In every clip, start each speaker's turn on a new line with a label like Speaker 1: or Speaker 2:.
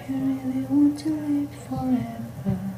Speaker 1: I really want to live forever.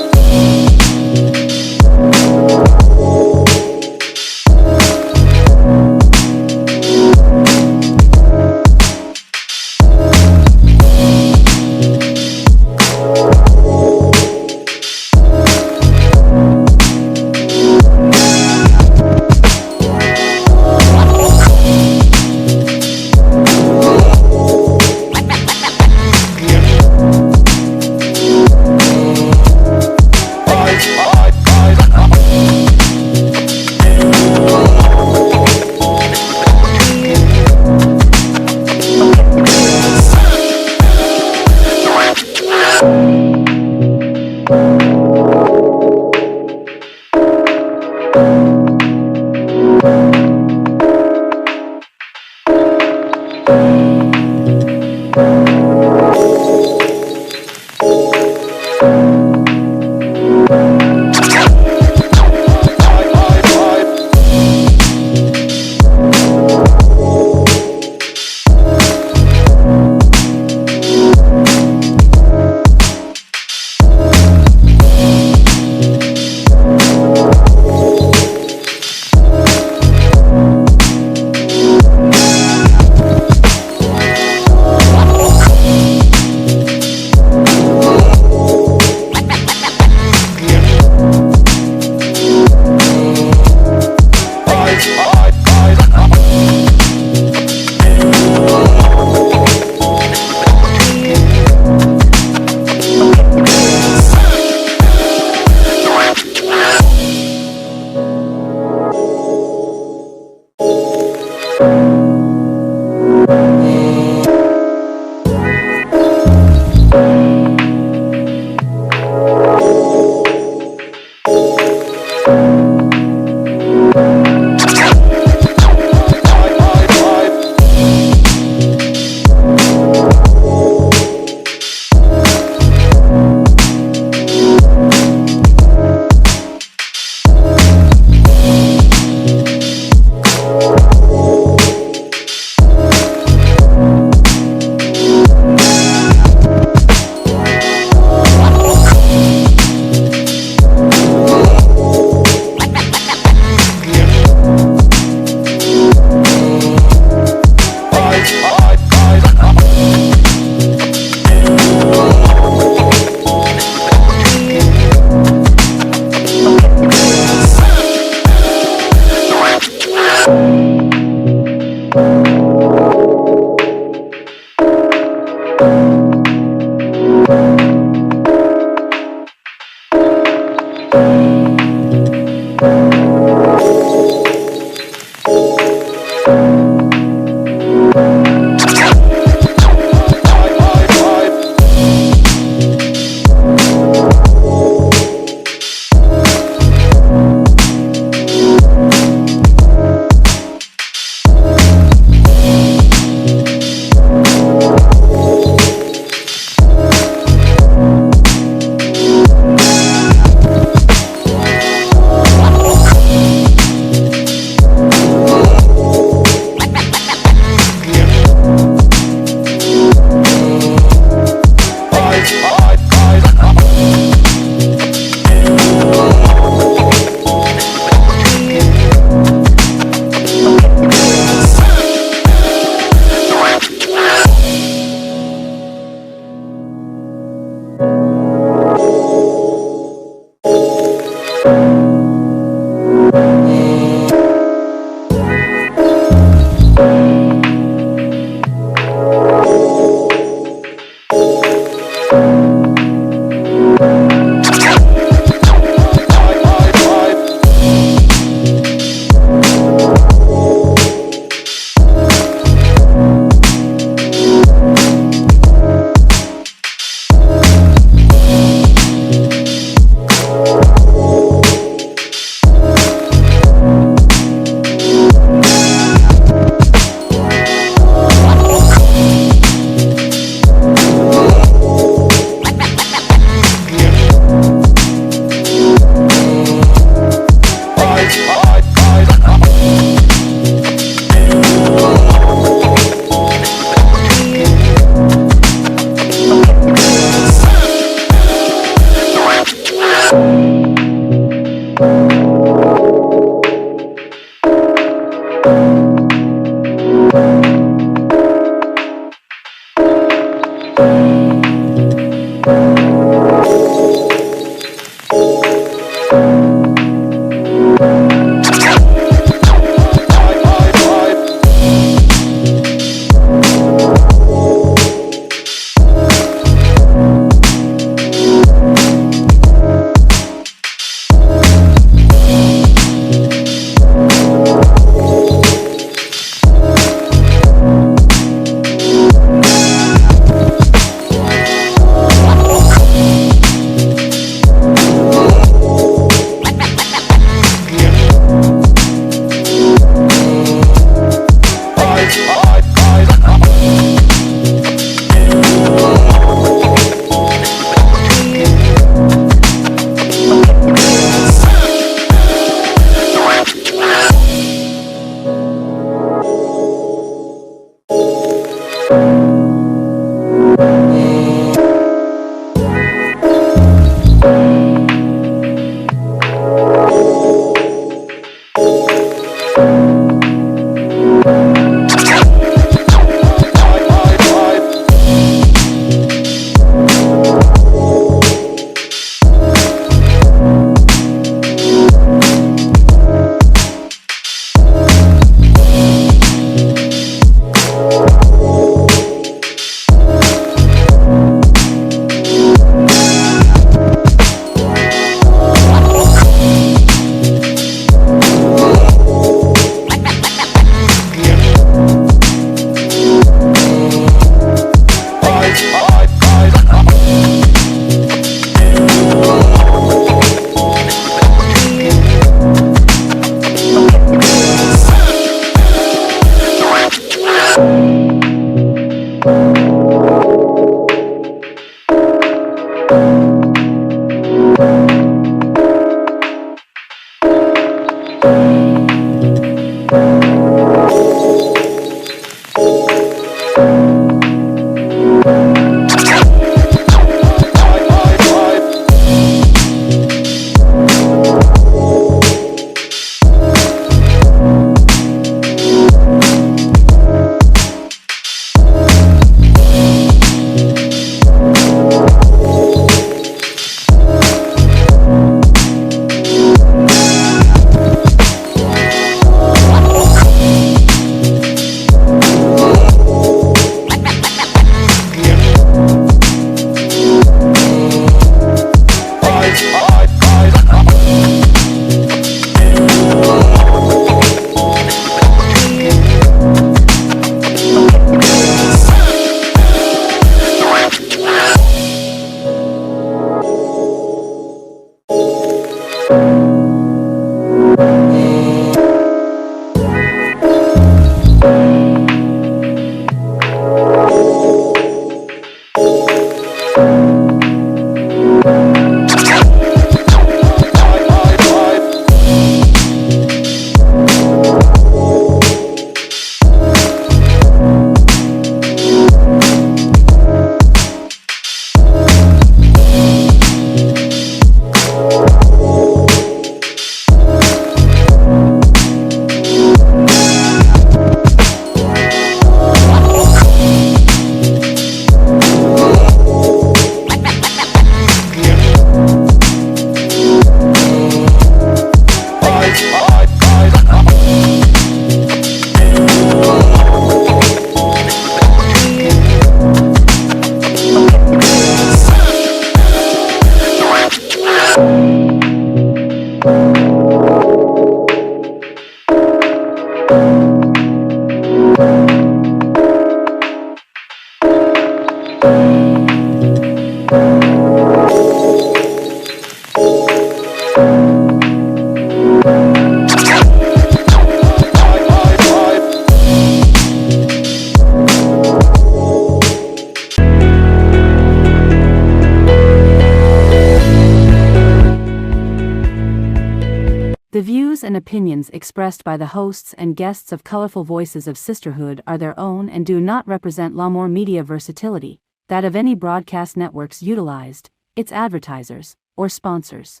Speaker 2: views and opinions expressed by the hosts and guests of Colorful Voices of Sisterhood are their own and do not represent L'Amour Media Versatility, that of any broadcast networks utilized, its advertisers, or sponsors.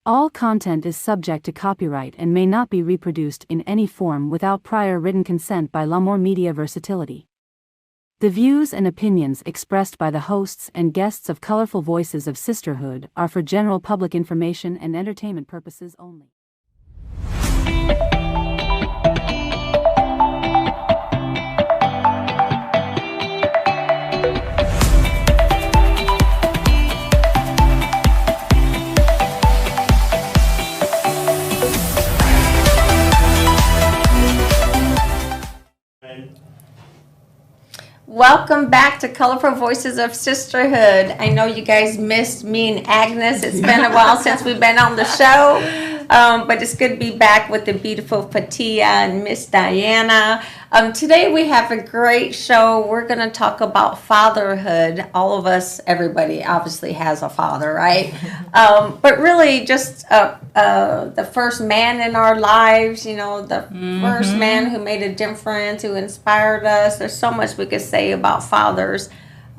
Speaker 2: All content is subject to copyright and may not be reproduced in any form without prior written consent by L'Amour Media Versatility. The views and opinions expressed by the hosts and guests of Colorful Voices of Sisterhood are for general public information and entertainment purposes only.
Speaker 3: Welcome back to Colorful Voices of Sisterhood. I know you guys missed me and Agnes. It's been a while since we've been on the show, but it's good to be back with the beautiful Patia and Miss Diana. Today we have a great show. We're going to talk about fatherhood. All of us, everybody obviously has a father, right? But really just the first man in our lives, you know, the first man who made a difference, who inspired us. There's so much we could say about fathers.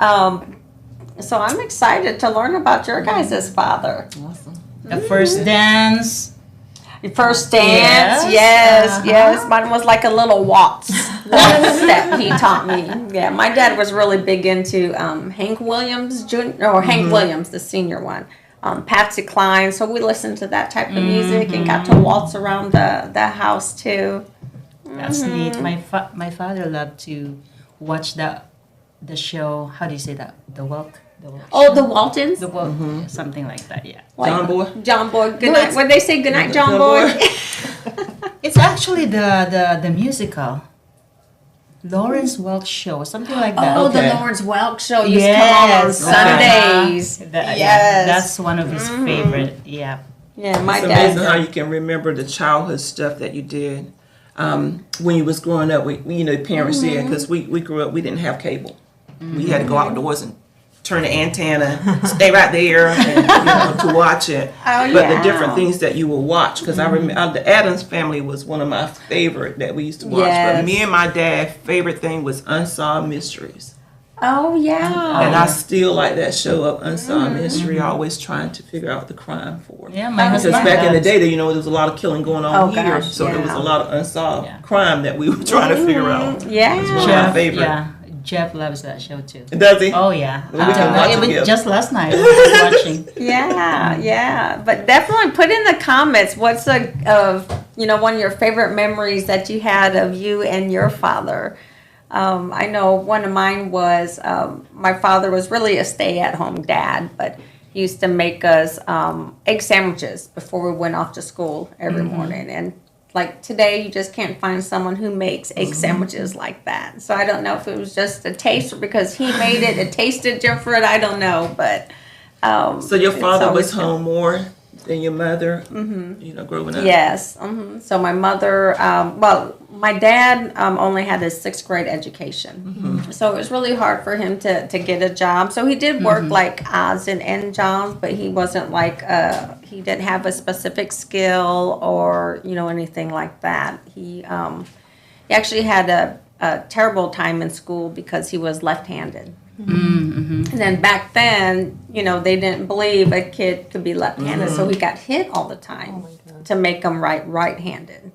Speaker 3: So I'm excited to learn about your guys' father.
Speaker 4: Awesome. The first dance.
Speaker 3: Your first dance, yes. Mine was like a little waltz step he taught me. Yeah, my dad was really big into Hank Williams Jr. or Hank Williams, the senior one. Patsy Cline. So we listened to that type of music and got to waltz around the house too.
Speaker 4: That's neat. My father loved to watch the show. How do you say that? The Walk.
Speaker 3: Oh, the Waltons?
Speaker 4: The Walk, something like that, yeah.
Speaker 3: Like John Boy. Good night. What did they say? Good night, John Boy.
Speaker 4: It's actually the musical. Lawrence Welk Show, something like that.
Speaker 3: Oh, the Lawrence Welk Show used to come on Sundays.
Speaker 4: Yes. That's one of his favorite, yeah.
Speaker 3: Yeah, my
Speaker 5: dad. It's amazing how you can remember the childhood stuff that you did when you was growing up. We you know, parents did, because we grew up, we didn't have cable. We had to go outdoors and turn the antenna, stay right there, and, to watch it. But the different things that you will watch, because I remember the Addams Family was one of my favorite that we used to watch.
Speaker 3: Yes.
Speaker 5: But me and my dad, favorite thing was Unsolved Mysteries.
Speaker 3: Oh yeah.
Speaker 5: And I still like that show of Unsolved Mystery, always trying to figure out the crime for it.
Speaker 4: Yeah, my
Speaker 5: because
Speaker 4: husband
Speaker 5: back in the day, there was a lot of killing going on here,
Speaker 3: gosh,
Speaker 5: so there was a lot of unsolved crime that we were trying to figure out.
Speaker 3: Yeah.
Speaker 5: It's one of my favorite.
Speaker 4: Yeah. Jeff loves that show too.
Speaker 5: Does he?
Speaker 4: Oh yeah.
Speaker 5: Well, we can watch it together.
Speaker 4: Just last night I was watching.
Speaker 3: Yeah. But definitely put in the comments what's one of your favorite memories that you had of you and your father. I know one of mine was my father was really a stay-at-home dad, but he used to make us egg sandwiches before we went off to school every morning. And like today, you just can't find someone who makes egg sandwiches like that. So I don't know if it was just a taste or because he made it, it tasted different. I don't know, but
Speaker 5: so your father was home more than your mother, growing up.
Speaker 3: Yes. So my mother, my dad only had his 6th grade education, so it was really hard for him to get a job. So he did work like odds and end jobs, but he wasn't like he didn't have a specific skill or anything like that. He actually had a terrible time in school because he was left-handed. And then back then, they didn't believe a kid could be left-handed, so he got hit all the time to make him right-handed.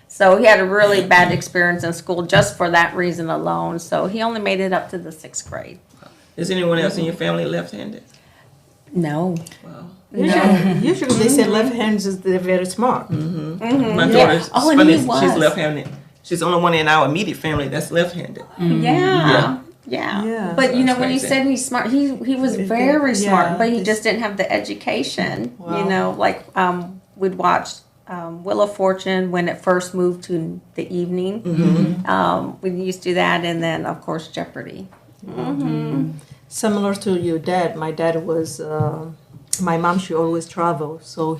Speaker 3: So he had a really bad experience in school just for that reason alone. So he only made it up to the 6th grade.
Speaker 5: Is anyone else in your family left-handed?
Speaker 3: No.
Speaker 5: Wow.
Speaker 6: Usually they say left-handed is they're very smart.
Speaker 5: My daughter's funny. She's left-handed. She's the only one in our immediate family that's left-handed.
Speaker 3: Yeah. But when you said he's smart, he was very smart, but he just didn't have the education.
Speaker 6: Wow.
Speaker 3: We'd watch Wheel of Fortune when it first moved to the evening. We used to do that, and then of course Jeopardy.
Speaker 6: Similar to your dad, my dad was. My mom, she always traveled, so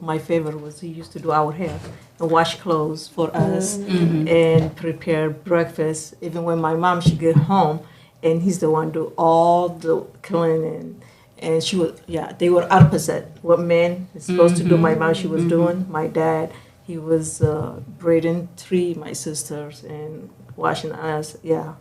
Speaker 6: my favorite was he used to do our hair and wash clothes for us and prepare breakfast. Even when my mom, she get home, and he's the one do all the cleaning and she was, they were opposite. What man is supposed to do, my mom, she was doing. My dad, he was braiding 3 my sisters and washing us. Yeah,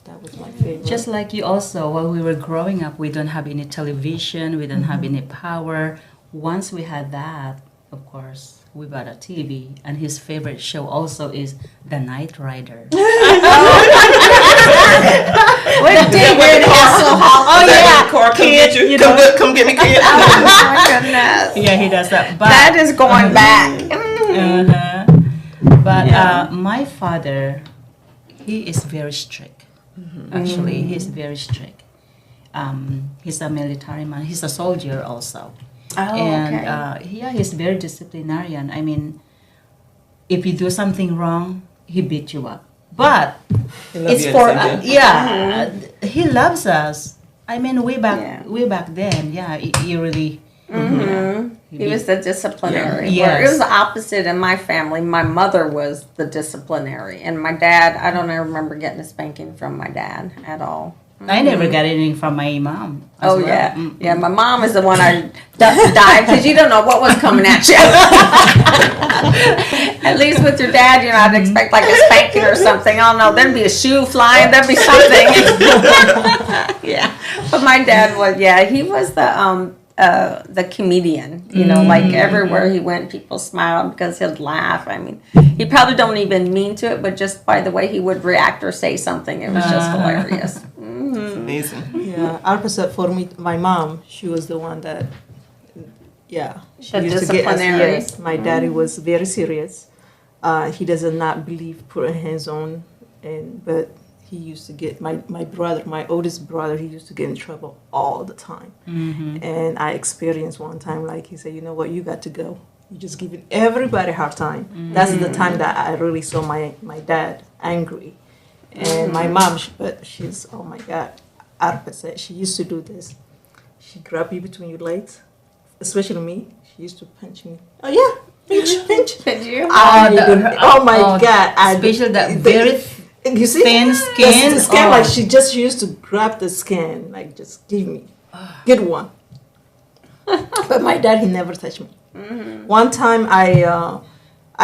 Speaker 6: that was my favorite.
Speaker 4: Just like you also, while we were growing up, we don't have any television, we don't have any power. Once we had that, of course, we bought a TV, and his favorite show also is The Knight Rider.
Speaker 3: With David Hasselhoff.
Speaker 5: Oh yeah, car, come get you. Come get me, kid.
Speaker 3: Oh my goodness.
Speaker 4: Yeah, he does that. But,
Speaker 3: That is going back.
Speaker 4: But my father, he is very strict. Actually, he's very strict. He's a military man. He's a soldier also.
Speaker 3: Oh,
Speaker 4: And he's very disciplinarian. I mean, if you do something wrong, he beat you up. But it's for he loves us. I mean, way back then, he really.
Speaker 3: He was the disciplinary.
Speaker 4: Yeah.
Speaker 3: Where
Speaker 4: Yes.
Speaker 3: it was the opposite in my family. My mother was the disciplinary, and my dad. I don't ever remember getting a spanking from my dad at all.
Speaker 4: I never got anything from my mom. as
Speaker 3: Oh
Speaker 4: well.
Speaker 3: yeah, yeah. My mom is the one I died because you don't know what was coming at you. At least with your dad, you know, I'd expect like a spanking or something. I don't know. There'd be a shoe flying. There'd be something. Yeah, but my dad was. Yeah, he was the comedian. You know, like everywhere he went, people smiled because he'd laugh. I mean, he probably don't even mean to it, but just by the way he would react or say something, it was just hilarious.
Speaker 5: It's amazing.
Speaker 6: Yeah, opposite for me, my mom, she was the one that, she
Speaker 3: The
Speaker 6: used to get us.
Speaker 3: disciplinary.
Speaker 6: Yes, my daddy was very serious. He does not believe putting hands on, but he used to get my brother, my oldest brother. He used to get in trouble all the time, and I experienced one time like he said, you know what, you got to go. You just giving everybody a hard time. That's the time that I really saw my dad angry. And my mom, she's, oh my God, opposite. She used to do this. She grab you between your legs, especially me. She used to punch me. Oh yeah, pinch.
Speaker 3: Did you?
Speaker 6: Oh my God.
Speaker 4: Especially that very
Speaker 6: you see?
Speaker 4: thin skin.
Speaker 6: The skin, like she used to grab the skin, like just give me, get one. But my dad, he never touched me. One time I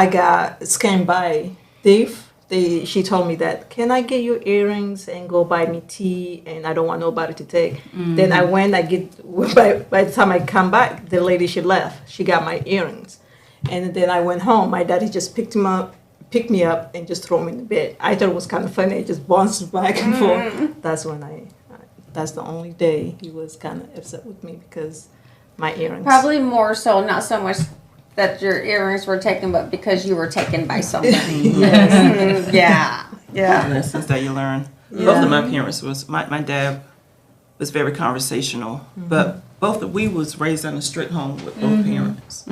Speaker 6: got scammed by thief. She told me that, can I get your earrings and go buy me tea, and I don't want nobody to take. Then I went, by the time I come back, the lady, she left. She got my earrings. And then I went home. My daddy just picked me up and just threw me in the bed. I thought it was kind of funny. It just bounced back and forth. That's when that's the only day he was kind of upset with me because my earrings.
Speaker 3: Probably more so, not so much that your earrings were taken, but because you were taken by somebody. Yeah.
Speaker 5: Lessons that you learn. Both of my parents my dad was very conversational, but we was raised in a strict home with both parents.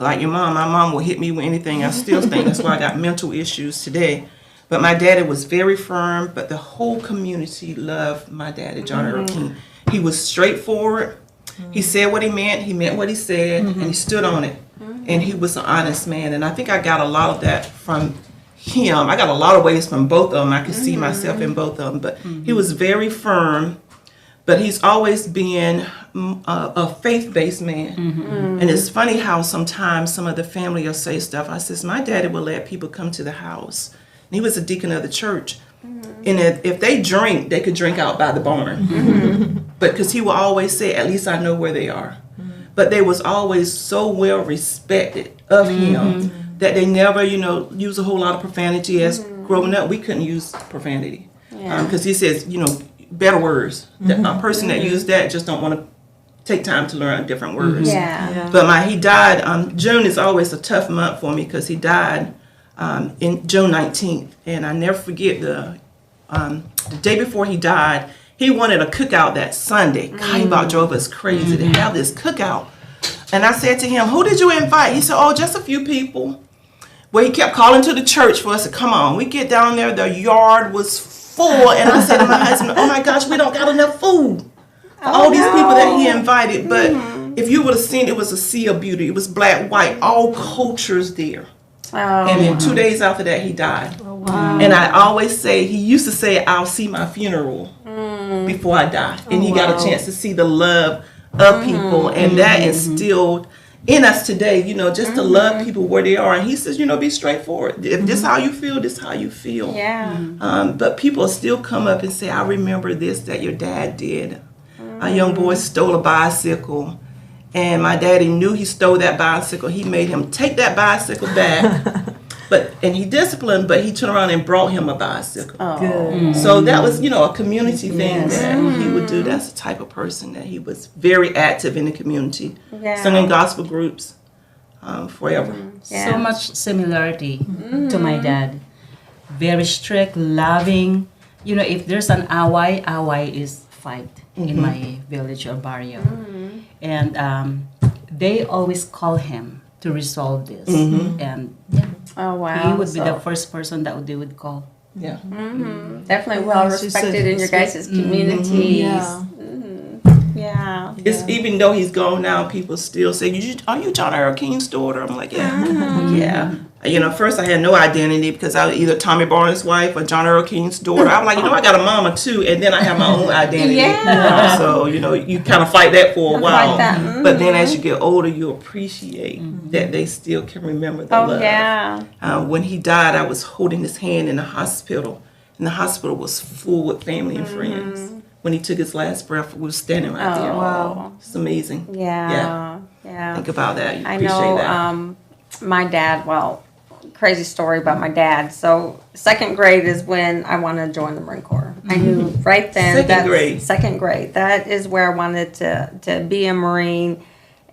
Speaker 5: Like your mom, my mom would hit me with anything. I still think that's why I got mental issues today. But my daddy was very firm, but the whole community loved my daddy, John Earl King. He was straightforward. He said what he meant what he said, and he stood on it. And he was an honest man. And I think I got a lot of that from him. I got a lot of ways from both of them. I could see myself in both of them. But he was very firm, but he's always been a faith-based man. And it's funny how sometimes some of the family will say stuff. I says, my daddy would let people come to the house. And he was a deacon of the church. And if they drink, they could drink out by the barn. But because he would always say, at least I know where they are. But they was always so well respected of him that they never, use a whole lot of profanity. As growing up, we couldn't use profanity. Because he says, better words. A person that used that just don't want to take time to learn different words. But he died, June is always a tough month for me because he died in June 19th. And I never forget the day before he died, he wanted a cookout that Sunday. God, he about drove us crazy to have this cookout. And I said to him, who did you invite? He said, oh, just a few people. Well, he kept calling to the church for us to come on. We get down there, the yard was full. And I said to my husband, oh my gosh, we don't got enough food for all these people that he invited. But if you would have seen, it was a sea of beauty. It was black, white, all cultures there. And then 2 days after that, he died. And I always say, he used to say, I'll see my funeral. before I die. And he got a chance to see the love of people, and that instilled in us today, just to love people where they are. And he says, be straightforward. If this is how you feel, this is how you feel.
Speaker 3: Yeah.
Speaker 5: But people still come up and say, I remember this that your dad did. A young boy stole a bicycle, and my daddy knew he stole that bicycle. He made him take that bicycle back. And he disciplined, but he turned around and brought him a bicycle.
Speaker 6: Good.
Speaker 5: So that was, a community thing that he would do. That's the type of person that he was very active in the community.
Speaker 3: Yeah.
Speaker 5: Sung in gospel groups forever.
Speaker 3: Yeah.
Speaker 4: So much similarity to my dad. Very strict, loving. If there's an away is fight in my village or barrio. And they always call him to resolve this. And
Speaker 3: Oh, wow.
Speaker 4: he would be the first person that they would call.
Speaker 5: Yeah.
Speaker 3: Definitely well respected in your guys' communities.
Speaker 6: Yeah.
Speaker 3: Yeah.
Speaker 5: It's even though he's gone now, people still say, "Are you John Earl King's daughter?" I'm like, "Yeah, yeah." First I had no identity because I was either Tommy Barnes' wife or John Earl King's daughter. I'm like, I got a mama too, and then I have my own identity.
Speaker 3: Yeah.
Speaker 5: So you kind of fight that for a while,
Speaker 3: that.
Speaker 5: but then as you get older, you appreciate that they still can remember the love.
Speaker 3: Yeah.
Speaker 5: When he died, I was holding his hand in the hospital, and the hospital was full with family and friends. When he took his last breath, we were standing right there.
Speaker 3: Wow.
Speaker 5: It's amazing.
Speaker 3: Yeah. Yeah.
Speaker 5: Think about that. You
Speaker 3: I
Speaker 5: appreciate
Speaker 3: know
Speaker 5: that.
Speaker 3: my dad, crazy story about my dad. So second grade is when I wanted to join the Marine Corps. I knew right then. Second grade. That is where I wanted to be a Marine.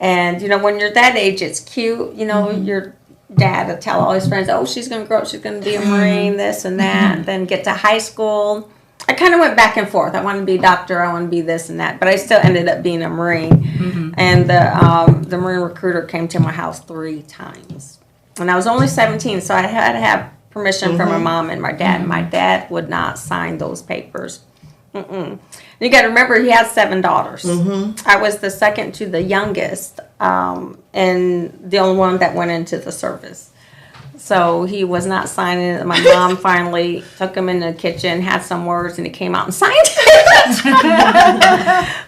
Speaker 3: And, when you're that age, it's cute. Your dad would tell all his friends, oh, she's going to grow up, she's going to be a Marine, this and that. Then get to high school. I kind of went back and forth. I want to be a doctor. I want to be this and that. But I still ended up being a Marine. And the Marine recruiter came to my house 3 times. And I was only 17, so I had to have permission from my mom and my dad. My dad would not sign those papers. You got to remember, he has 7 daughters. I was the second to the youngest, and the only one that went into the service. So he was not signing it. My mom finally took him in the kitchen, had some words, and he came out and signed it.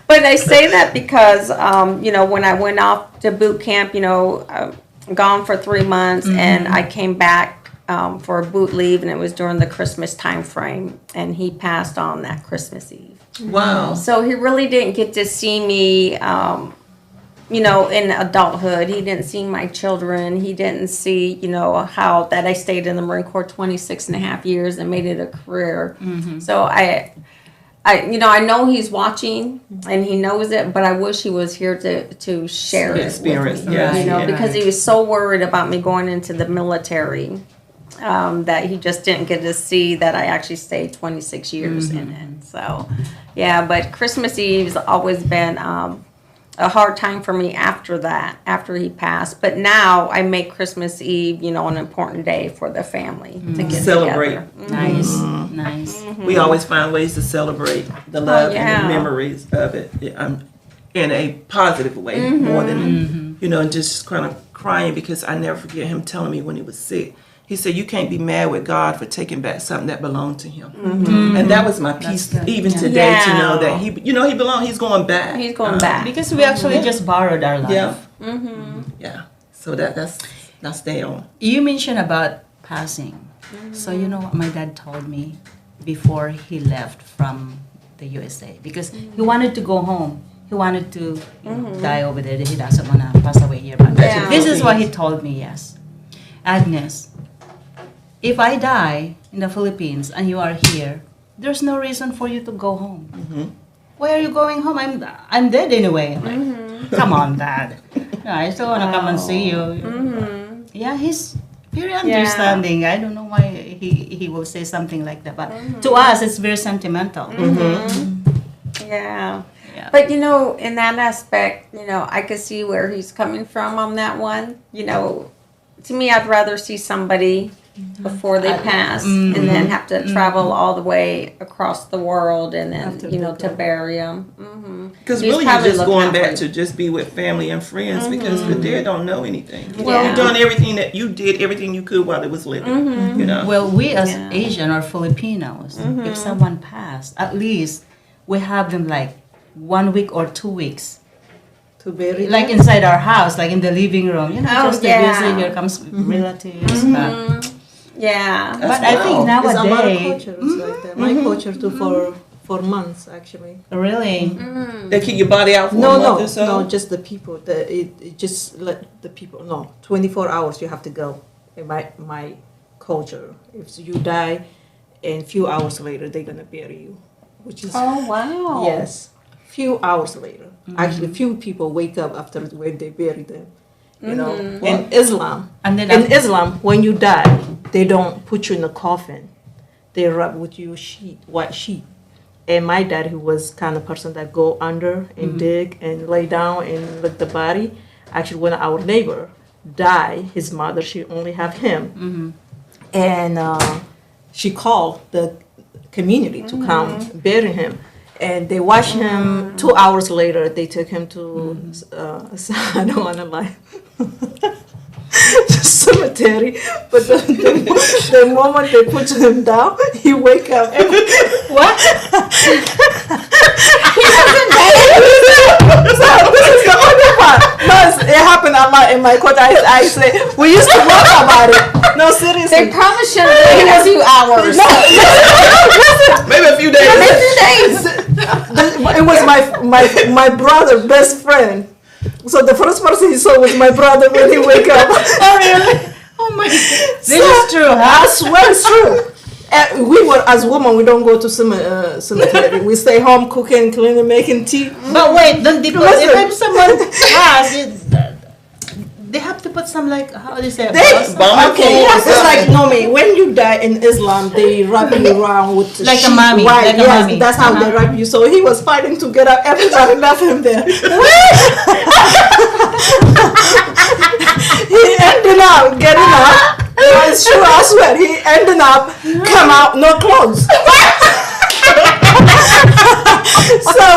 Speaker 3: But I say that because, when I went off to boot camp, gone for 3 months, and I came back for a boot leave, and it was during the Christmas time frame, and he passed on that Christmas Eve.
Speaker 5: Wow.
Speaker 3: So he really didn't get to see me, in adulthood. He didn't see my children. He didn't see, how that I stayed in the Marine Corps 26 and a half years and made it a career. So I know he's watching and he knows it, but I wish he was here to share it
Speaker 5: experience.
Speaker 3: With me,
Speaker 5: Yes,
Speaker 3: because he was so worried about me going into the military that he just didn't get to see that I actually stayed 26 years in it. So, but Christmas Eve's always been a hard time for me after he passed. But now I make Christmas Eve, an important day for the family to get
Speaker 5: Celebrate.
Speaker 3: together.
Speaker 4: Nice.
Speaker 5: We always find ways to celebrate the love and the memories of it in a positive way, more than, just kind of crying, because I never forget him telling me when he was sick. He said, you can't be mad with God for taking back something that belonged to him. And that was my peace even today to know that he belonged. He's going back.
Speaker 3: He's going back.
Speaker 4: Because we actually just borrowed our life.
Speaker 5: Yeah. Yeah. So that's stay on.
Speaker 4: You mentioned about passing. So you know what my dad told me before he left from the USA, because he wanted to go home. He wanted to die over there. He doesn't want to pass away here. But this is what he told me, yes. Agnes, if I die in the Philippines and you are here, there's no reason for you to go home. Why are you going home? I'm dead anyway. Like, come on, Dad. I still want to come and see you. Yeah, he's very understanding. I don't know why he will say something like that. But to us, it's very sentimental.
Speaker 3: Yeah. But, in that aspect, I could see where he's coming from on that one. To me, I'd rather see somebody before they pass and then have to travel all the way across the world and then, to bury them.
Speaker 5: Because really you're just going back to just be with family and friends, because the dead don't know anything. Well, you've done everything that you did, everything you could while it was living.
Speaker 4: Well, we as Asian or Filipinos, if someone passed, at least we have them like 1 week or 2 weeks.
Speaker 6: To bury
Speaker 4: Like
Speaker 6: them?
Speaker 4: inside our house, like in the living room, you know,
Speaker 3: Oh,
Speaker 4: just to
Speaker 3: yeah.
Speaker 4: visit. Here comes relatives. But,
Speaker 3: Yeah.
Speaker 4: but I think
Speaker 5: wild.
Speaker 6: It's a lot of
Speaker 4: nowadays,
Speaker 6: cultures like that. My culture too for months actually.
Speaker 4: really,
Speaker 5: They keep your body out for a
Speaker 6: No,
Speaker 5: month
Speaker 6: no,
Speaker 5: or so?
Speaker 6: no, just the people. It just let the people. No, 24 hours you have to go. In my culture, if you die, and few hours later they're gonna bury you, which is
Speaker 3: Oh wow.
Speaker 6: yes, few hours later. Actually, few people wake up after when they bury them. You know, in Islam,
Speaker 4: and then
Speaker 6: in Islam, when you die, they don't put you in a coffin. They wrap with you white sheet. And my dad, who was kind of person that go under and dig and lay down and look the body. Actually, when our neighbor died, his mother, she only have him, and she called the community to come bury him. And they wash him. 2 hours later, they took him to I don't want to lie. The cemetery, but the moment they put him down, he wake up. What? He wasn't dead. So this is the other part. No, it happened a lot in my court. I say we used to talk about it. No, seriously.
Speaker 3: They probably should have waited a few hours.
Speaker 6: No,
Speaker 5: Maybe a few days.
Speaker 6: it was my brother, best friend. So the first person he saw was my brother when he wake up.
Speaker 4: oh really? Oh my! This is true, huh?
Speaker 6: I swear it's true. We were as women. We don't go to cemetery. We stay home cooking, cleaning, making tea.
Speaker 4: But wait, don't they put,
Speaker 6: Listen.
Speaker 4: if someone has they have to put some like how do you say?
Speaker 6: Okay, it's like Nomi. When you die in Islam, they wrap you around with
Speaker 4: Like a
Speaker 6: sheet,
Speaker 4: mummy,
Speaker 6: white.
Speaker 4: like a
Speaker 6: Yes,
Speaker 4: mummy.
Speaker 6: that's how they wrap you. So he was fighting to get up. Everybody left him there. He ended up getting up. It's true, I swear. He ended up come out no clothes. So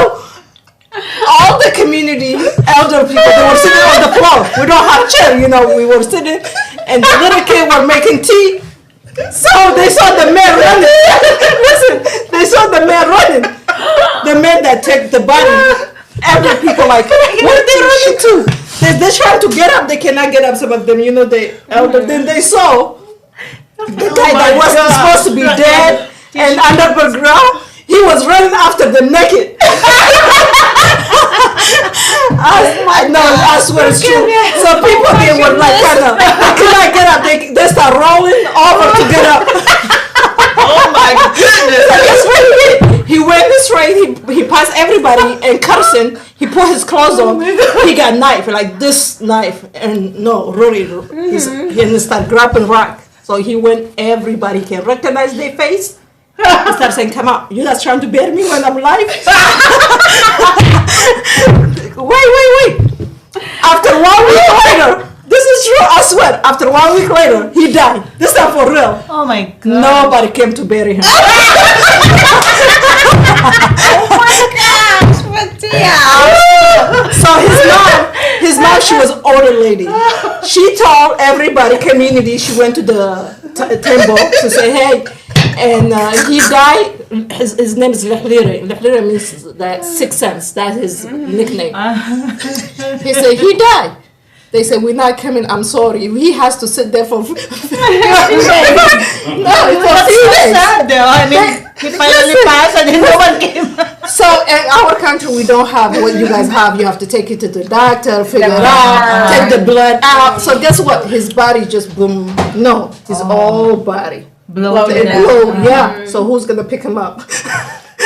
Speaker 6: all the community elder people, they were sitting on the floor. We don't have chair, you know. We were sitting, and the little kid were making tea. So they saw the man running. Listen, they saw the man running. The man that took the body. Every people like, what are they running to? They're trying to get up. They cannot get up. Some of them, you know, they elder. Then they saw the guy that was supposed to be dead and underground. He was running after them naked. I swear it's true. So people, they were like, they could not get up. They start rolling over to get up.
Speaker 5: Oh my goodness.
Speaker 6: So guess what he did? He went this way. He passed everybody and cursing. He put his clothes on. He got knife, like this knife. And no, really, he started grabbing rock. So he went, everybody can recognize their face. He started saying, come out. You guys trying to bury me when I'm alive? Wait. After 1 week later, this is true, I swear. After 1 week later, he died. This time for real.
Speaker 4: Oh my god!
Speaker 6: Nobody came to bury him. So his mom, she was an older lady. She told everybody, community, she went to the temple to say, hey, and he died. His name is Lehlire. Lehlire means that sixth sense. That's his nickname. He said he died. They said, we're not coming, I'm sorry. He has to sit there for 3 days. No, for 3 days.
Speaker 4: Sad though. I mean, he finally passed and then no one came.
Speaker 6: So in our country, we don't have what you guys have. You have to take it to the doctor, figure it out, take the blood out. So guess what? His body just boom. No, his whole body.
Speaker 4: Bloated.
Speaker 6: Yeah. So who's going to pick him up?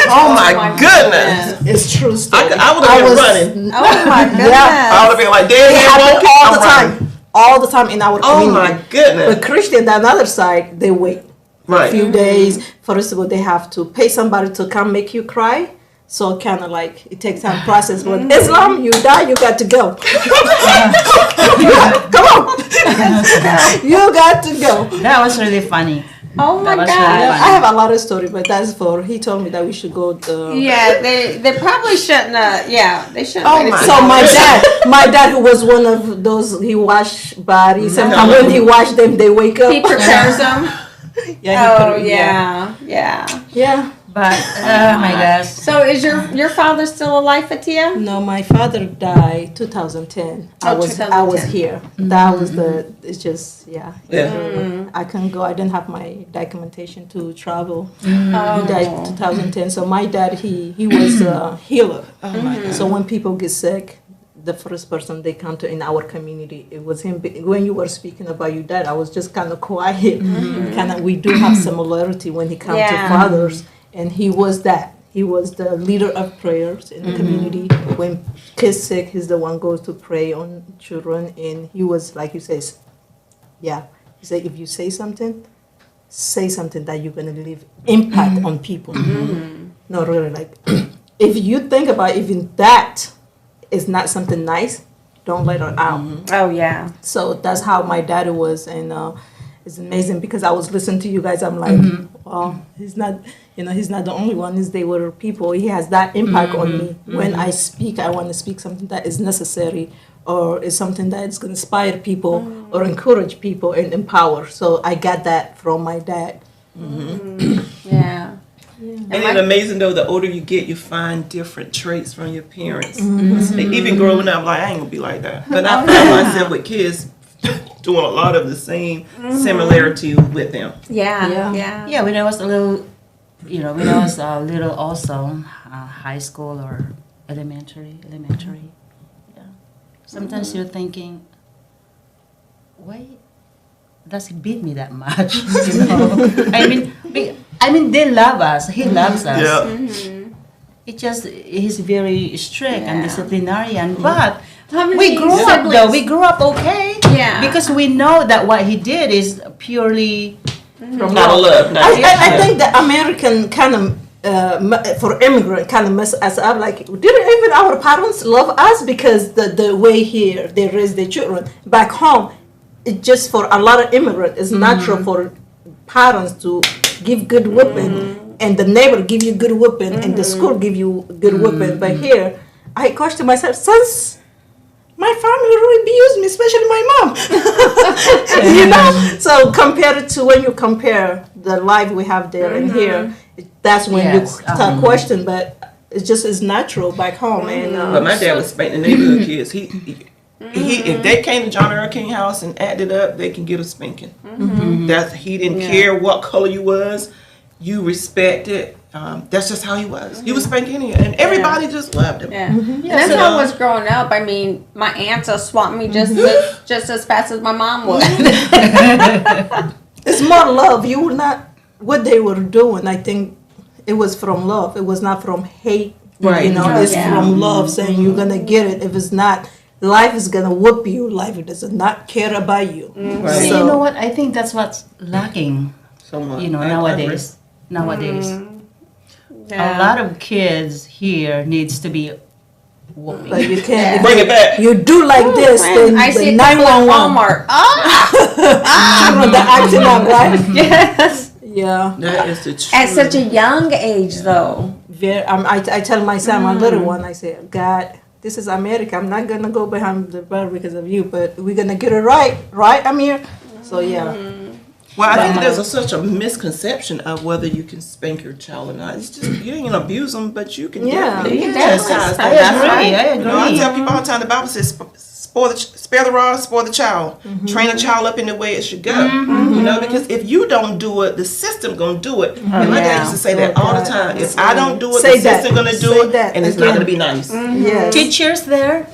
Speaker 5: Oh my goodness.
Speaker 6: It's true story.
Speaker 5: I would have been running.
Speaker 3: Oh my goodness.
Speaker 5: I would have been like, Dad,
Speaker 6: It happened all the time. All the time in our
Speaker 5: Oh
Speaker 6: community.
Speaker 5: my goodness.
Speaker 6: But Christian, the other side, they wait a
Speaker 5: Right.
Speaker 6: few days. First of all, they have to pay somebody to come make you cry. So kind of like it takes time process. But Islam, you die, you got to go. Come on, you got to go.
Speaker 4: That was really funny.
Speaker 3: Oh my
Speaker 4: That was
Speaker 3: God.
Speaker 4: really
Speaker 6: I have a lot of story, but that's for he told me that we should go.
Speaker 3: Yeah, they probably shouldn't. They shouldn't.
Speaker 5: Oh
Speaker 3: wait
Speaker 5: my
Speaker 3: a
Speaker 6: So
Speaker 3: few
Speaker 6: my dad, who was one of those, he wash bodies. Sometimes when he wash them, they wake up.
Speaker 3: He prepares them.
Speaker 6: Yeah.
Speaker 3: Oh yeah.
Speaker 6: Yeah.
Speaker 4: But oh my gosh.
Speaker 3: So is your father still alive, Fatia?
Speaker 6: No, my father died 2010. I
Speaker 3: Oh,
Speaker 6: was
Speaker 3: 2010.
Speaker 6: here. That was it's just
Speaker 5: Yeah.
Speaker 6: I couldn't go. I didn't have my documentation to travel.
Speaker 3: Oh.
Speaker 6: He died 2010. So my dad he was a healer.
Speaker 5: Oh my God.
Speaker 6: So when people get sick, the first person they come to in our community, it was him. When you were speaking about your dad, I was just kind of quiet. Kind of, we do have similarity when he comes to fathers, and he was that. He was the leader of prayers in the community. When kids sick, he's the one goes to pray on children, and he was like you say, he said if you say something that you're gonna leave impact on people. No, really, like if you think about even that. Is not something nice, don't let it out.
Speaker 3: Oh yeah.
Speaker 6: So that's how my daddy was, and it's amazing because I was listening to you guys. I'm like, well, he's not the only one. They were people. He has that impact on me. When I speak, I want to speak something that is necessary, or is something that is going to inspire people or encourage people and empower. So I got that from my dad.
Speaker 3: Yeah.
Speaker 5: And it's amazing though, the older you get, you find different traits from your parents. Even growing up, like I ain't gonna be like that. But I find myself with kids doing a lot of the same similarity with them.
Speaker 4: Yeah, when I was a little, when I was a little also, high school or elementary. Yeah. Sometimes you're thinking, why does he beat me that much? I mean, they love us. He loves us.
Speaker 5: Yeah.
Speaker 4: It just he's very strict and disciplinarian, but
Speaker 3: How many
Speaker 4: we grew up
Speaker 3: siblings?
Speaker 4: though. We grew up okay.
Speaker 3: Yeah.
Speaker 4: Because we know that what he did is purely from
Speaker 5: Not a love.
Speaker 6: I think the American kind of for immigrant kind of mess us up. Like, didn't even our parents love us because the way here they raise their children back home? It just for a lot of immigrants, it's natural for parents to give good whipping, and the neighbor give you good whipping, and the school give you good whipping. But here, I question myself, since my family really abused me, especially my mom. So compared to when you compare the life we have there and here, that's when you start question. But it just is natural back home. And
Speaker 5: but my dad was spanking the neighborhood kids. He if they came to John Earl King house and acted up, they can get a spanking. He didn't care what color you was, you respected. That's just how he was. He was spanking you, and everybody just loved him.
Speaker 3: And that's how I was growing up. I mean, my aunts will swat me just as fast as my mom would.
Speaker 6: It's more love. You were not what they were doing. I think it was from love. It was not from hate.
Speaker 5: Right.
Speaker 6: It's from love, saying you're gonna get it. If it's not, life is gonna whoop you. Life does not care about you.
Speaker 5: Right.
Speaker 4: See, you know what? I think that's what's lacking.
Speaker 5: Somewhat.
Speaker 4: Nowadays. A lot of kids here needs to be whooping.
Speaker 6: But you can't
Speaker 5: Bring it back.
Speaker 6: You do like this, then
Speaker 3: I see
Speaker 6: the
Speaker 3: a couple at
Speaker 6: 911.
Speaker 3: Walmart.
Speaker 6: Children that acting up, right?
Speaker 3: Yes.
Speaker 6: Yeah.
Speaker 5: That is the truth.
Speaker 3: At such a young age, though.
Speaker 6: I tell my son, my little one, I say, God, this is America. I'm not gonna go behind the bar because of you, but we're gonna get it right, Amir? So yeah.
Speaker 5: Well, I think there's such a misconception of whether you can spank your child or not. It's just you ain't gonna abuse them, but you can definitely chastise them.
Speaker 4: I agree.
Speaker 5: I tell people all the time. The Bible says, "Spare the rod, spoil the child. Train a child up in the way it should go." Because if you don't do it, the system gonna do it. And my dad used to say that all the time. If I don't do it, the system gonna do it, and it's not gonna be nice.
Speaker 6: Yes.
Speaker 4: Teachers there,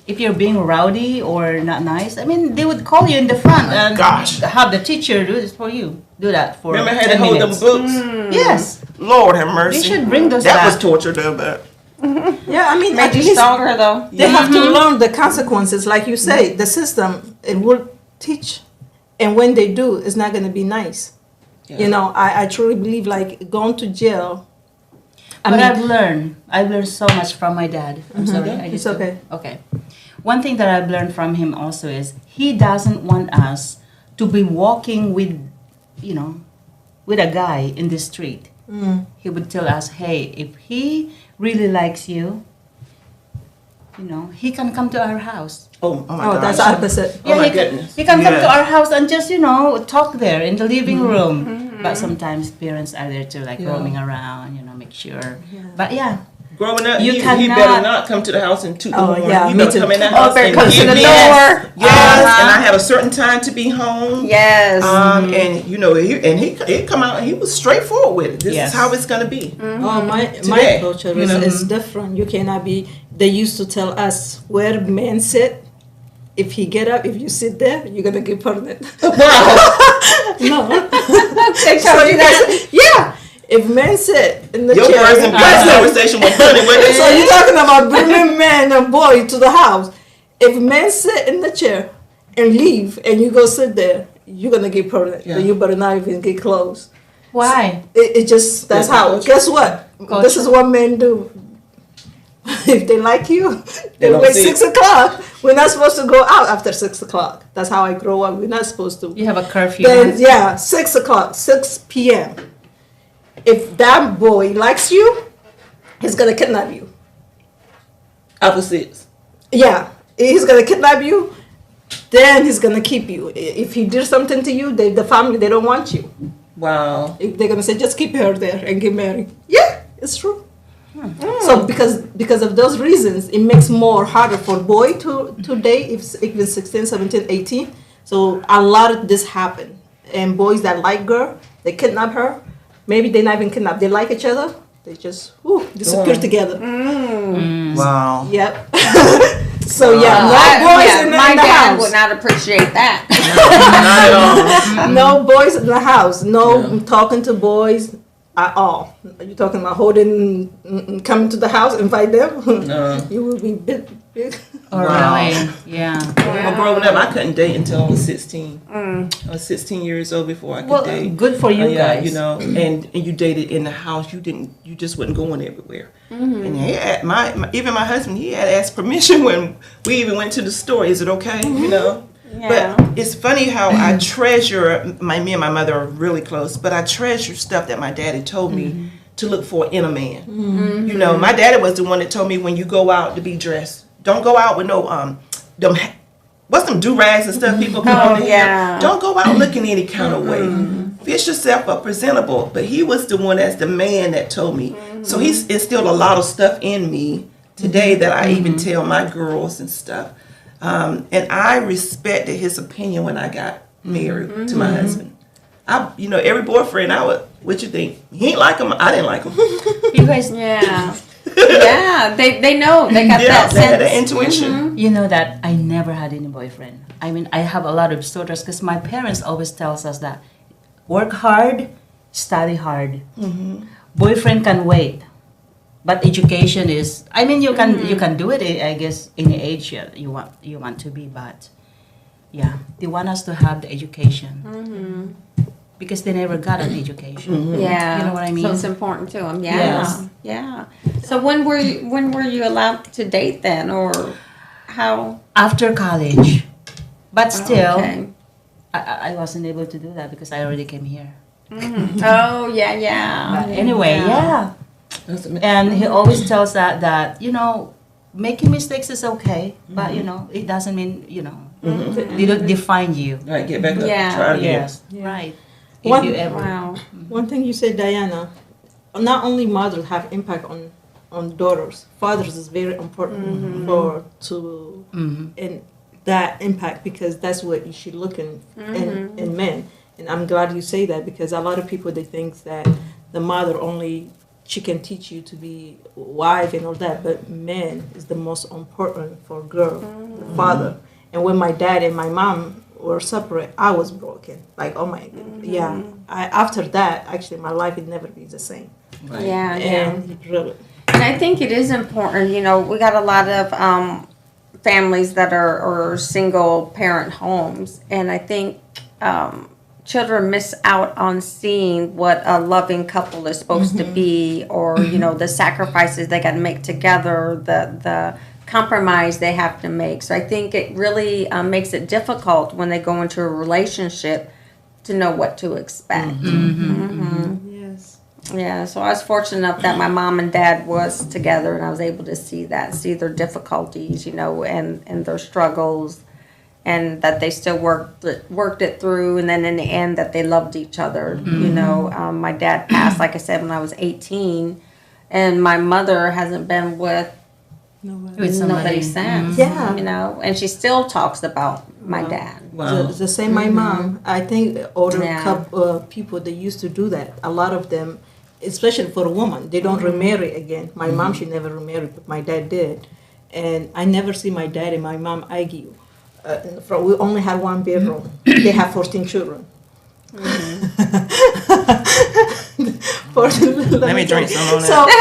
Speaker 4: if you're being rowdy or not nice, I mean, they would call you in the front and have the teacher do this for you. Do that for
Speaker 5: Remember, had
Speaker 4: 10
Speaker 5: to hold them
Speaker 4: minutes.
Speaker 5: books.
Speaker 4: Yes.
Speaker 5: Lord have mercy.
Speaker 4: They should bring those
Speaker 5: That
Speaker 4: back.
Speaker 5: was torture, though. But
Speaker 6: Yeah, I mean,
Speaker 3: Made
Speaker 6: at
Speaker 3: you
Speaker 6: least
Speaker 3: stronger, though.
Speaker 6: they have to learn the consequences. Like you say, the system, it will teach. And when they do, it's not going to be nice.
Speaker 5: Yeah.
Speaker 6: I truly believe, like, going to jail.
Speaker 4: I've learned so much from my dad. I'm sorry.
Speaker 6: It's okay.
Speaker 4: Okay. One thing that I've learned from him also is he doesn't want us to be walking with a guy in the street. He would tell us, hey, if he really likes you, he can come to our house.
Speaker 5: oh my God.
Speaker 6: That's opposite.
Speaker 5: Oh my
Speaker 4: he
Speaker 5: goodness.
Speaker 4: He can come to our house and just, talk there in the living room. But sometimes parents are there to like roaming around, make sure. But yeah.
Speaker 5: Growing up,
Speaker 4: You
Speaker 5: he
Speaker 4: cannot-
Speaker 5: better not come to the house and toot the horn.
Speaker 6: yeah,
Speaker 5: He
Speaker 6: me
Speaker 5: better
Speaker 6: too.
Speaker 5: come in the
Speaker 3: Oh,
Speaker 5: house
Speaker 3: better
Speaker 5: and
Speaker 3: come to
Speaker 5: give
Speaker 3: the
Speaker 5: me-
Speaker 3: door.
Speaker 5: Yes, and I had a certain time to be home.
Speaker 3: Yes.
Speaker 5: And he come out and he was straightforward with it. This
Speaker 4: Yes.
Speaker 5: is how it's gonna be.
Speaker 6: Oh, my
Speaker 5: Today,
Speaker 6: culture
Speaker 5: you know.
Speaker 6: is different. You cannot be. They used to tell us where men sit. If he get up, if you sit there, you're gonna get pregnant. No.
Speaker 3: They told you that?
Speaker 6: Yeah. If men sit in the
Speaker 5: Your
Speaker 6: chair,
Speaker 5: words and best conversation was funny with it.
Speaker 6: so you're talking about bringing man and boy to the house. If men sit in the chair and leave, and you go sit there, you're gonna get pregnant.
Speaker 5: Yeah.
Speaker 6: So you better not even get close.
Speaker 4: Why?
Speaker 6: It just that's
Speaker 5: Yeah,
Speaker 6: how.
Speaker 5: culture.
Speaker 6: Guess what? This is what men do. If they like you, they
Speaker 5: don't
Speaker 6: wait
Speaker 5: see
Speaker 6: 6 o'clock. We're not supposed to go out after 6 o'clock. That's how I grow up. We're not supposed to.
Speaker 4: You have a curfew.
Speaker 6: Then yeah, 6 o'clock, 6 p.m. If that boy likes you, he's gonna kidnap you.
Speaker 5: After 6.
Speaker 6: Yeah, he's gonna kidnap you. Then he's gonna keep you. If he did something to you, the family they don't want you.
Speaker 5: Wow.
Speaker 6: They're gonna say just keep her there and get married. Yeah, it's true. So because of those reasons, it makes more harder for boy to date if even 16, 17, 18. So a lot of this happen. And boys that like girl, they kidnap her. Maybe they not even kidnap. They like each other. They just disappear together.
Speaker 5: Wow.
Speaker 6: Yep. So yeah, no boys in the
Speaker 3: my dad
Speaker 6: house.
Speaker 3: would not appreciate that.
Speaker 5: Not at all.
Speaker 6: No boys in the house. No talking to boys at all. Are you talking about holding, coming to the house, invite them?
Speaker 5: No.
Speaker 6: You will be big.
Speaker 4: Oh,
Speaker 5: Wow.
Speaker 4: really? Yeah.
Speaker 5: Well, growing up, I couldn't date until I was 16. I was 16 years old before I could
Speaker 4: Well,
Speaker 5: date.
Speaker 4: good for you
Speaker 5: Yeah,
Speaker 4: guys.
Speaker 5: and you dated in the house. You just wasn't going everywhere. And he had, even my husband, he had asked permission when we even went to the store. Is it okay?
Speaker 3: Yeah.
Speaker 5: But it's funny how I treasure me and my mother are really close. But I treasure stuff that my daddy told me to look for in a man. My daddy was the one that told me when you go out to be dressed, don't go out with no what's them do-rags and stuff people put on their hair. Don't go out looking any kind of way. Fix yourself up presentable. But he was the one as the man that told me. So he's instilled a lot of stuff in me today that I even tell my girls and stuff. And I respected his opinion when I got married to my husband. Every boyfriend what you think? He ain't like him. I didn't like him.
Speaker 4: You guys,
Speaker 3: Yeah, they know. They got that
Speaker 5: they had
Speaker 3: sense.
Speaker 5: that intuition.
Speaker 4: you know that I never had any boyfriend. I mean, I have a lot of daughters because my parents always tells us that work hard, study hard. Boyfriend can wait, but education is. I mean, you can do it. I guess any age you want to be, but yeah, they want us to have the education because they never got an education.
Speaker 3: Yeah,
Speaker 4: You know what I mean?
Speaker 3: So it's important to them. Yeah,
Speaker 4: Yes.
Speaker 3: yeah. So when were you allowed to date then, or how?
Speaker 4: After college, but still,
Speaker 3: Okay.
Speaker 4: I wasn't able to do that because I already came here.
Speaker 3: Oh yeah.
Speaker 4: But anyway, yeah. And he always tells that making mistakes is okay, but it doesn't mean they don't define you.
Speaker 5: All right, get back up.
Speaker 3: Yeah.
Speaker 5: Try it again.
Speaker 4: Yes, right. If
Speaker 6: One-
Speaker 4: you ever.
Speaker 3: Wow.
Speaker 6: One thing you said, Diana, not only mothers have impact on daughters, fathers is very important and that impact because that's what you should look in men. And I'm glad you say that because a lot of people they think that the mother only she can teach you to be wife and all that, but man is the most important for girl, the father. And when my dad and my mom were separate, I was broken. Like, oh my, yeah. After that, actually, my life would never be the same.
Speaker 5: Right.
Speaker 3: Yeah.
Speaker 6: And really,
Speaker 3: And I think it is important, we got a lot of families that are single parent homes. And I think children miss out on seeing what a loving couple is supposed to be or, the sacrifices they got to make together, the compromise they have to make. So I think it really makes it difficult when they go into a relationship to know what to expect.
Speaker 6: yes.
Speaker 3: Yeah, so I was fortunate enough that my mom and dad was together, and I was able to see their difficulties, and their struggles, and that they still worked it through, and then in the end that they loved each other. You know, my dad passed, like I said, when I was 18, and my mother hasn't been with nobody since.
Speaker 6: Yeah.
Speaker 3: You know, and she still talks about my dad.
Speaker 5: Wow.
Speaker 6: The same my mom. I think older
Speaker 3: Yeah.
Speaker 6: people, they used to do that. A lot of them, especially for a woman, they don't remarry again. My mom, she never remarried, but my dad did. And I never see my dad and my mom argue. We only had one bedroom. They have 14 children. 14,
Speaker 5: Let me drink some on that.
Speaker 6: So
Speaker 4: We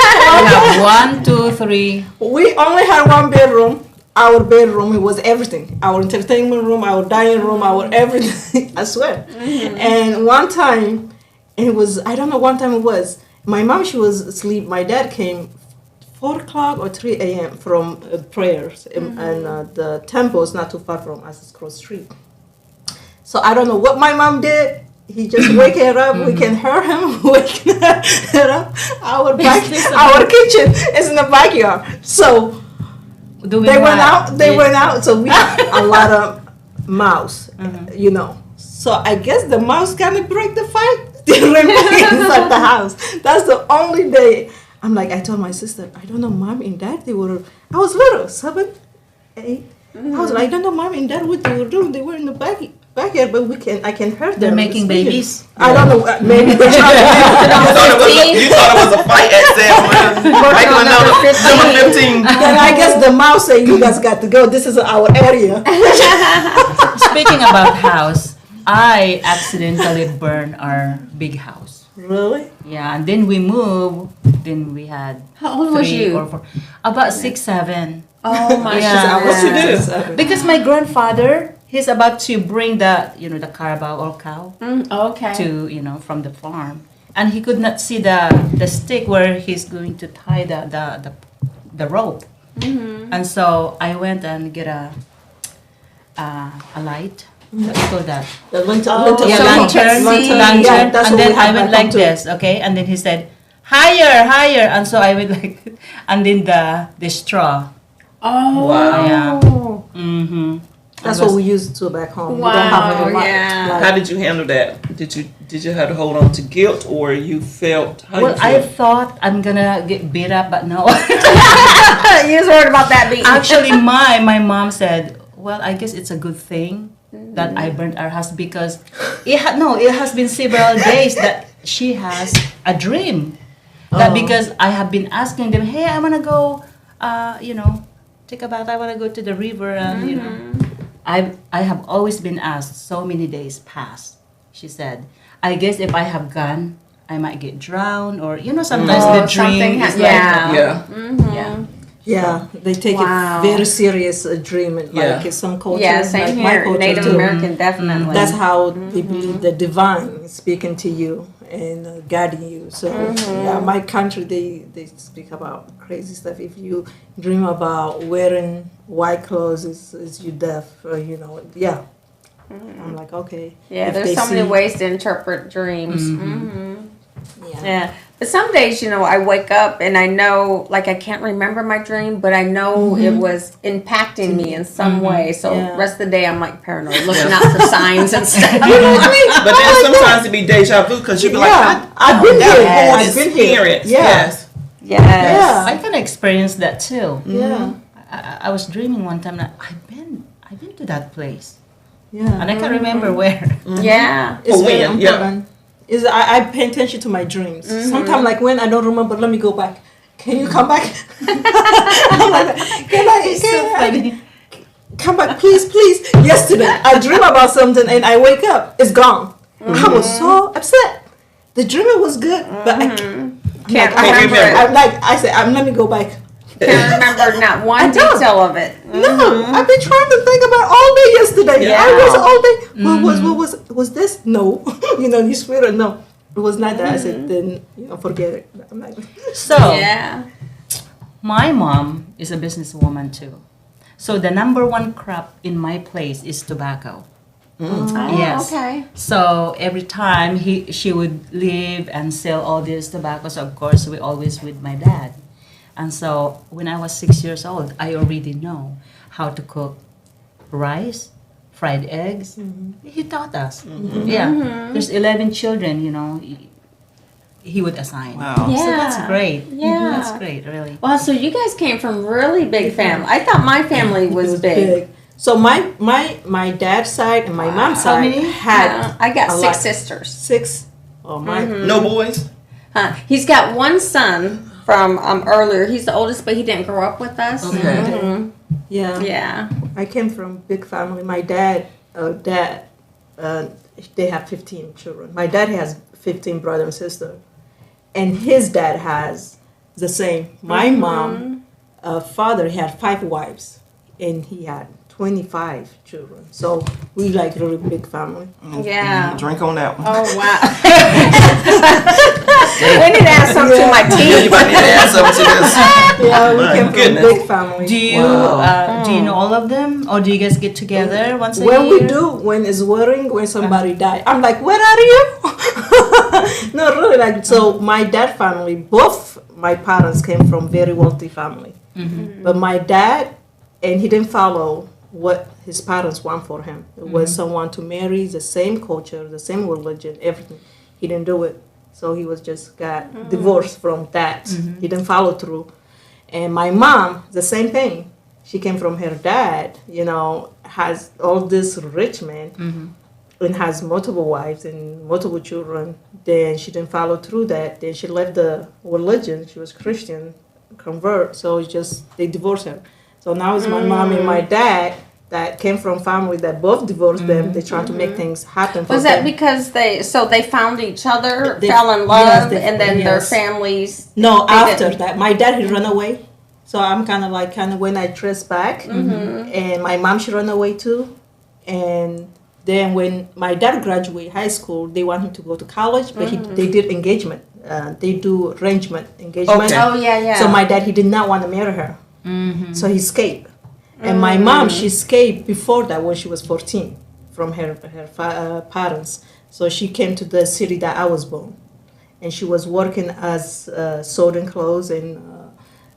Speaker 4: have 1, 2, 3.
Speaker 6: we only had one bedroom. Our bedroom, it was everything. Our entertainment room, our dining room, our everything. I swear. And one time, it was, I don't know, one time it was, my mom, she was asleep. My dad came 4 o'clock or 3 a.m. from prayers. And the temple is not too far from us. It's cross street. So I don't know what my mom did. He just wake her up. We can hear him waking her up. Our kitchen is in the backyard. So they went out. They went out. So we have a lot of mouse, you know. So I guess the mouse kind of break the fight. They remain inside the house. That's the only day. I'm like, I told my sister, I don't know, mom and dad, they were, I was little, 7, 8. I was like, I don't know, mom and dad, what they were doing. They were in the backyard, but I can hear them.
Speaker 4: They're making babies.
Speaker 6: I don't know, maybe they're trying
Speaker 5: You thought it was a fight at 7. Like number 15.
Speaker 6: Then I guess the mouse said, you guys got to go. This is our area.
Speaker 4: Speaking about house, I accidentally burned our big house.
Speaker 6: Really?
Speaker 4: Yeah, and then we moved. Then we had
Speaker 3: How old was
Speaker 4: 3
Speaker 3: you?
Speaker 4: or 4, about 6, 7.
Speaker 3: Oh my
Speaker 4: Yeah.
Speaker 3: goodness.
Speaker 6: What you do?
Speaker 4: Because my grandfather, he's about to bring the carabao or cow
Speaker 3: Okay.
Speaker 4: to from the farm, and he could not see the stick where he's going to tie the rope. And so I went and get a light. Let's go that.
Speaker 6: The
Speaker 3: Oh,
Speaker 4: Yeah,
Speaker 3: so
Speaker 4: lantern,
Speaker 6: Yeah, that's
Speaker 4: and
Speaker 6: what
Speaker 4: then
Speaker 6: we have
Speaker 4: I went
Speaker 6: back
Speaker 4: like
Speaker 6: home too.
Speaker 4: this, okay, and then he said, higher, and so I went like, and then the straw.
Speaker 3: Oh.
Speaker 5: Wow.
Speaker 4: Yeah. Mm-hmm.
Speaker 6: That's what we used to back home. We don't
Speaker 3: Wow,
Speaker 6: have any
Speaker 3: yeah.
Speaker 5: How did you handle that? Did you have to hold on to guilt, or you felt? How
Speaker 4: Well,
Speaker 5: you
Speaker 4: I
Speaker 5: feel?
Speaker 4: thought I'm gonna get beat up, but no.
Speaker 3: You was worried about that being.
Speaker 4: Actually, my mom said, well, I guess it's a good thing that I burnt our house because it has been several days that she has a dream that because I have been asking them, hey, I wanna go, take a bath. I wanna go to the river, and I have always been asked. So many days passed. She said, I guess if I have gone, I might get drowned, or sometimes the dream is
Speaker 5: Yeah.
Speaker 4: yeah.
Speaker 6: Yeah, they take
Speaker 3: Wow.
Speaker 6: it very serious, dream.
Speaker 5: Yeah.
Speaker 6: Like some cultures,
Speaker 3: Yeah, same
Speaker 6: like my
Speaker 3: here.
Speaker 6: culture
Speaker 3: Native
Speaker 6: too.
Speaker 3: American, definitely.
Speaker 6: That's how they believe the divine is speaking to you and guiding you. So yeah, my country they speak about crazy stuff. If you dream about wearing white clothes, is you deaf? Yeah. I'm like, okay.
Speaker 3: Yeah,
Speaker 6: If
Speaker 3: there's
Speaker 6: they
Speaker 3: so many
Speaker 6: see-
Speaker 3: ways to interpret dreams.
Speaker 6: Yeah.
Speaker 3: Yeah. But some days, I wake up and I know, like, I can't remember my dream, but I know it was impacting me in some way. So
Speaker 6: Yeah.
Speaker 3: rest of the day, I'm like paranoid, looking out for signs and stuff.
Speaker 5: But then sometimes it be deja vu because you be like,
Speaker 6: Yeah, I've been
Speaker 5: that
Speaker 6: here.
Speaker 5: whole
Speaker 6: I've been here.
Speaker 5: experience.
Speaker 6: Yeah.
Speaker 5: Yes.
Speaker 3: Yes.
Speaker 6: Yeah.
Speaker 4: I can experience that too.
Speaker 6: Yeah.
Speaker 4: I was dreaming one time that I've been to that place,
Speaker 6: Yeah.
Speaker 4: and I can't remember where.
Speaker 3: Yeah.
Speaker 6: It's
Speaker 5: For
Speaker 6: very
Speaker 5: when, yeah.
Speaker 6: important. I pay attention to my dreams. Sometimes, like when I don't remember, let me go back. Can you come back? I'm like, can I come back, please? Yesterday, I dream about something and I wake up, it's gone. I was so upset. The dream was good, but I
Speaker 3: Can't
Speaker 6: I
Speaker 3: remember it.
Speaker 6: I'm like, I said, let me go back.
Speaker 3: Can't remember not one
Speaker 6: I don't.
Speaker 3: detail of it.
Speaker 6: No, I've been trying to think about all day yesterday.
Speaker 3: Yeah.
Speaker 6: I was all day. What was this? No, you swear it. No, it was not that. I said, then forget it. I'm like,
Speaker 4: So
Speaker 3: Yeah.
Speaker 4: my mom is a businesswoman too. So the number one crop in my place is tobacco.
Speaker 3: Oh,
Speaker 4: Yes.
Speaker 3: okay.
Speaker 4: So every time she would leave and sell all these tobaccos, of course we always with my dad. And so when I was 6 years old, I already know how to cook rice, fried eggs. He taught us. Yeah, there's 11 children. He would assign.
Speaker 5: Wow.
Speaker 3: Yeah.
Speaker 4: So that's great.
Speaker 3: Yeah.
Speaker 4: That's great, really.
Speaker 3: Wow, so you guys came from really big family. I thought my family was big.
Speaker 6: So my dad's side and my mom's
Speaker 4: How
Speaker 6: side
Speaker 4: many?
Speaker 6: had
Speaker 3: I got
Speaker 6: a
Speaker 3: 6
Speaker 6: lot.
Speaker 3: sisters.
Speaker 6: 6. Oh my.
Speaker 5: No boys?
Speaker 3: He's got one son from earlier. He's the oldest, but he didn't grow up with us.
Speaker 5: Okay.
Speaker 6: Yeah.
Speaker 3: Yeah.
Speaker 6: I came from big family. My dad, they have 15 children. My dad has 15 brothers and sisters, and his dad has the same. My mom, father had 5 wives, and he had 25 children. So we like really big family.
Speaker 3: Yeah.
Speaker 5: Drink on that one.
Speaker 3: Oh, wow. We need to add something to my
Speaker 5: Yeah,
Speaker 3: tea.
Speaker 5: you might need to add something to this.
Speaker 6: Yeah, we
Speaker 5: My
Speaker 6: came from
Speaker 5: goodness.
Speaker 6: a big family.
Speaker 4: Do you do you know all of them, or do you guys get together once a year?
Speaker 6: When we do, when it's wedding, when somebody died, I'm like, where are you? No, really, like, so my dad family, both my parents came from very wealthy family. But my dad, and he didn't follow what his parents want for him. It was someone to marry, the same culture, the same religion, everything. He didn't do it. So he was just got divorced from that. He didn't follow through. And my mom, the same thing. She came from her dad, has all this rich man and has multiple wives and multiple children. Then she didn't follow through that. Then she left the religion. She was Christian, convert. So it's just, they divorced her. So now it's my mom and my dad that came from family that both divorced them. They're trying to make things happen for
Speaker 3: Was
Speaker 6: them.
Speaker 3: that because they found each other,
Speaker 6: They-
Speaker 3: fell in
Speaker 6: yes,
Speaker 3: love,
Speaker 6: they-
Speaker 3: and then their
Speaker 6: yes.
Speaker 3: families?
Speaker 6: No,
Speaker 3: They
Speaker 6: after
Speaker 3: didn't.
Speaker 6: that, my dad he run away. So I'm kind of when I trace back, and my mom she run away too, and then when my dad graduated high school, they want him to go to college, but they did engagement. They do arrangement engagement.
Speaker 5: Okay.
Speaker 3: Oh, yeah, yeah.
Speaker 6: So my dad he did not want to marry her, so he escaped. And my mom she escaped before that when she was 14 from her parents. So she came to the city that I was born, and she was working as sewing clothes in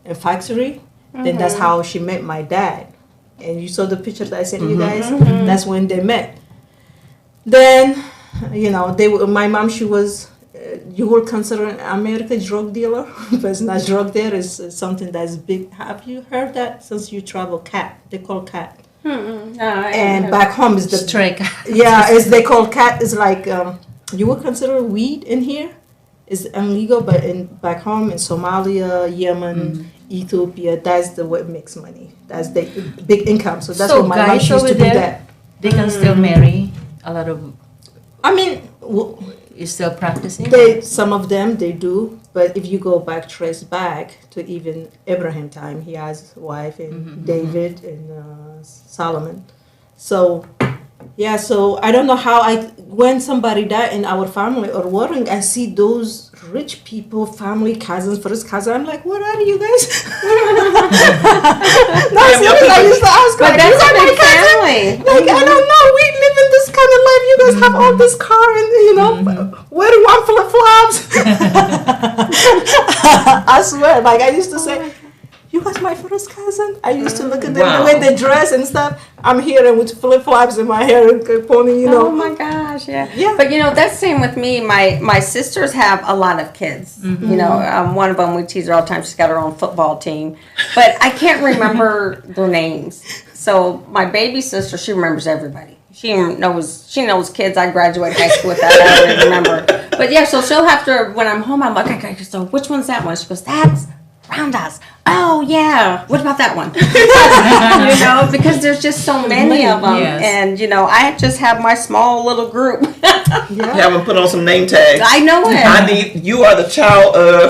Speaker 6: a factory. Then that's how she met my dad. And you saw the picture that I sent you guys. That's when they met. Then, my mom she was. You would consider America drug dealer, but it's not drug there. It's something that's big. Have you heard that? Since you travel, cat. They call cat.
Speaker 3: No,
Speaker 6: And back home is the
Speaker 4: Strike.
Speaker 6: yeah, is they call cat is like you would consider weed in here is illegal, but in back home in Somalia, Yemen, Ethiopia, that's the what makes money. That's the big income. So that's
Speaker 4: So
Speaker 6: what my mom
Speaker 4: guys
Speaker 6: used
Speaker 4: over
Speaker 6: to do
Speaker 4: there-
Speaker 6: that.
Speaker 4: They can still marry a lot of.
Speaker 6: I mean,
Speaker 4: Is still practicing.
Speaker 6: some of them they do, but if you go back, trace back to even Abraham time, he has a wife and David and Solomon. So, yeah. So I don't know how when somebody died in our family or working, I see those rich people, family, cousins, first cousin. I'm like, what are you guys? No, seriously, I used to ask,
Speaker 3: But
Speaker 6: like,
Speaker 3: that's
Speaker 6: you
Speaker 3: a
Speaker 6: are my
Speaker 3: big
Speaker 6: cousin?
Speaker 3: family.
Speaker 6: Like, I don't know. We live in this kind of life. You guys have all this car and, wearing one flip-flops. I swear. Like, I used to say, you guys my first cousin? I used to look at them
Speaker 5: Wow.
Speaker 6: the way they dress and stuff. I'm here and with flip-flops in my hair and pony,
Speaker 3: Oh my gosh, yeah.
Speaker 6: Yeah.
Speaker 3: But that's same with me. My sisters have a lot of kids. One of them we tease her all the time. She's got her own football team, but I can't remember their names. So my baby sister, she remembers everybody. She knows kids. I graduated high school with that. I don't even remember. But yeah, so she'll have to when I'm home. I'm like, okay, so which one's that one? She goes, that's Roundas. Oh yeah. What about that one? Because there's just so many of them,
Speaker 4: Yes.
Speaker 3: and I just have my small little group.
Speaker 5: Have them put on some name tags.
Speaker 3: I know it.
Speaker 5: You are the child of,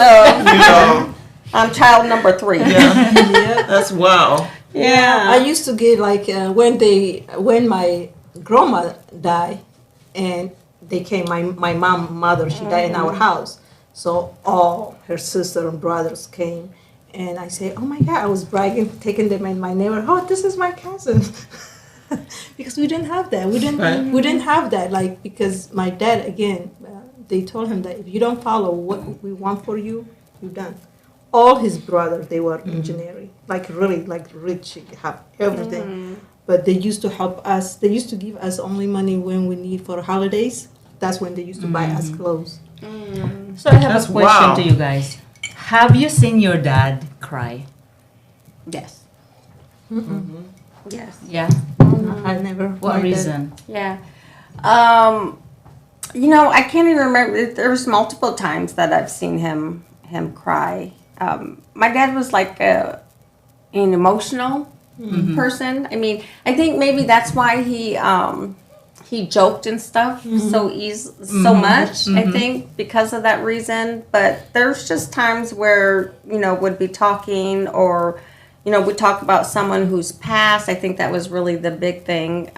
Speaker 3: I'm child number 3.
Speaker 5: Yeah. That's wow.
Speaker 3: Yeah.
Speaker 6: I used to get like when my grandma died, and they came. My mother, she died in our house. So all her sister and brothers came, and I say, "Oh my God!" I was bragging, taking them in my neighborhood. Oh, this is my cousin, because we didn't have that. We didn't have that. Like because my dad again, they told him that if you don't follow what we want for you, you're done. all his brothers, they were engineering, like really like rich, have everything. But they used to help us. They used to give us only money when we need for holidays. That's when they used to buy us clothes.
Speaker 4: So I have
Speaker 5: That's
Speaker 4: a question
Speaker 5: wow.
Speaker 4: to you guys. Have you seen your dad cry?
Speaker 3: Yes. Yes.
Speaker 4: Yeah.
Speaker 6: I never.
Speaker 4: What
Speaker 6: my dad-
Speaker 4: reason?
Speaker 3: Yeah. I can't even remember. There's multiple times that I've seen him cry. My dad was like an emotional person. I mean, I think maybe that's why he joked and stuff so much. I think because of that reason. But there's just times where would be talking or we talk about someone who's passed. I think that was really the big thing.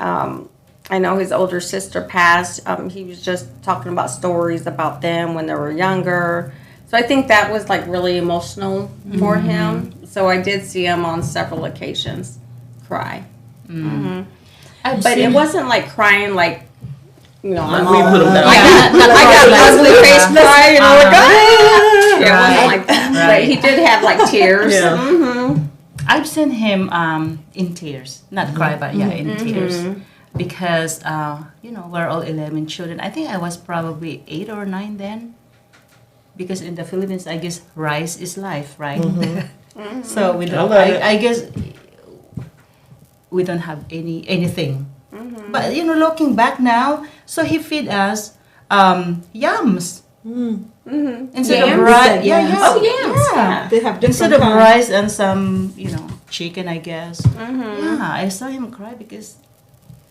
Speaker 3: I know his older sister passed. He was just talking about stories about them when they were younger. So I think that was like really emotional for him. So I did see him on several occasions cry. But it wasn't like crying like,
Speaker 5: Like we put him down.
Speaker 3: I got ugly face cry, like, ah! It wasn't like that.
Speaker 4: Right.
Speaker 3: But he did have like tears.
Speaker 5: Yeah.
Speaker 4: I've seen him in tears, not cry, but in tears, because we're all 11 children. I think I was probably 8 or 9 then, because in the Philippines, I guess rice is life, right? So we don't. I guess we don't have anything. But looking back now, so he feed us yams. Instead of
Speaker 3: Yams?
Speaker 4: rice,
Speaker 6: Yams.
Speaker 3: Oh, yams.
Speaker 4: yeah.
Speaker 6: They have
Speaker 4: Instead
Speaker 6: different
Speaker 4: of
Speaker 6: kinds.
Speaker 4: rice and some, chicken, I guess. Yeah, I saw him cry because.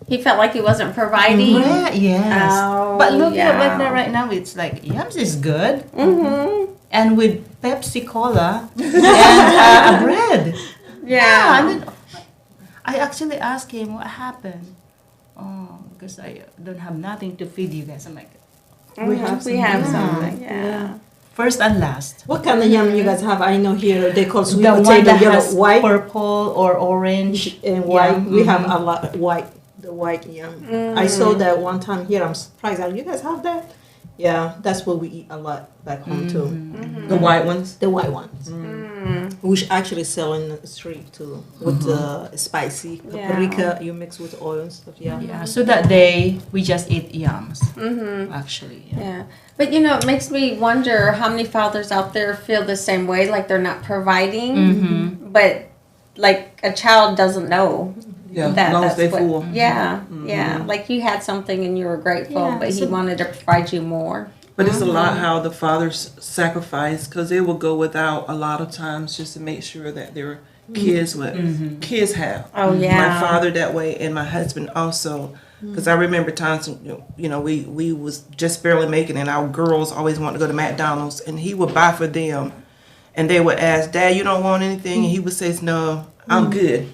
Speaker 3: He felt like he wasn't providing.
Speaker 4: Yeah, yes.
Speaker 3: Oh,
Speaker 4: But look
Speaker 3: yeah.
Speaker 4: at like that right now, it's like yams is good. And with Pepsi Cola and a bread.
Speaker 3: Yeah.
Speaker 4: And then I actually asked him what happened. Oh, because I don't have nothing to feed you guys. I'm like,
Speaker 6: We have
Speaker 3: something. Yeah.
Speaker 4: first and last.
Speaker 6: What kind of yam you guys have? I know here they call sweet
Speaker 4: The one
Speaker 6: potato
Speaker 4: that
Speaker 6: yellow,
Speaker 4: has
Speaker 6: white
Speaker 4: purple or orange.
Speaker 6: and white.
Speaker 4: yam.
Speaker 6: We have a lot white. The white yam. I saw that one time here. I'm surprised. You guys have that? Yeah, that's what we eat a lot back home too.
Speaker 5: The white ones.
Speaker 6: The white ones, which actually sell in the street too, with the spicy paprika you mix with oil and stuff. Yeah.
Speaker 4: Yeah, so that day we just eat yams. Actually, yeah.
Speaker 3: Yeah. But it makes me wonder how many fathers out there feel the same way, like they're not providing, but like a child doesn't know.
Speaker 5: Yeah,
Speaker 3: That,
Speaker 5: as long as
Speaker 3: that's
Speaker 5: they
Speaker 3: what-
Speaker 5: full.
Speaker 3: Yeah, yeah. Like you had something and you were grateful,
Speaker 4: Yeah,
Speaker 3: but he
Speaker 4: so-
Speaker 3: wanted to provide you more.
Speaker 5: But it's a lot how the fathers sacrifice because they will go without a lot of times just to make sure that their kids would kids have.
Speaker 3: Oh, yeah.
Speaker 5: My father that way and my husband also. Because I remember times we was just barely making it and our girls always wanted to go to McDonald's and he would buy for them and they would ask, Dad, you don't want anything? And he would say, no, I'm good.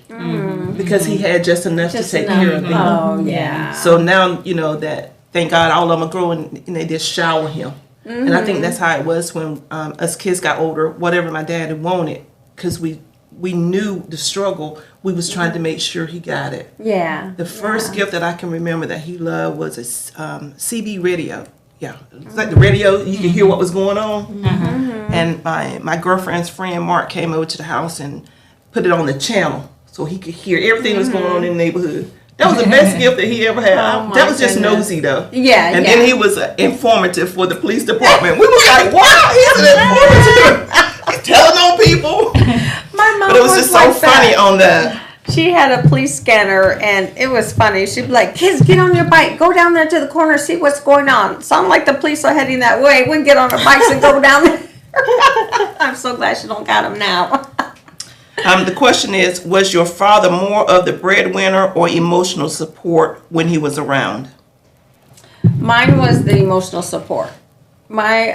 Speaker 5: Because he had just enough to take care of them.
Speaker 3: Oh, yeah.
Speaker 5: So now, that, thank God, all of them are growing and they just shower him. And I think that's how it was when us kids got older, whatever my dad wanted, because we knew the struggle, we was trying to make sure he got it.
Speaker 3: Yeah.
Speaker 5: The first gift that I can remember that he loved was a CB radio. Yeah, it's like the radio, you could hear what was going on. And my girlfriend's friend, Mark, came over to the house and put it on the channel so he could hear everything that's going on in the neighborhood. That was the best gift that he ever had.
Speaker 3: Oh, my
Speaker 5: That was just
Speaker 3: goodness.
Speaker 5: nosy, though.
Speaker 3: Yeah,
Speaker 5: And
Speaker 3: yeah.
Speaker 5: then he was informative for the police department. We was like, wow, he's an informative. He's telling on people.
Speaker 3: My mom
Speaker 5: But it was just so
Speaker 3: like
Speaker 5: funny
Speaker 3: that.
Speaker 5: on that.
Speaker 3: She had a police scanner, and it was funny. She'd be like, kids, get on your bike. Go down there to the corner, see what's going on. Sound like the police are heading that way. We get on our bikes and go down there. I'm so glad she don't got them now.
Speaker 5: The question is, was your father more of the breadwinner or emotional support when he was around?
Speaker 3: Mine was the emotional support. My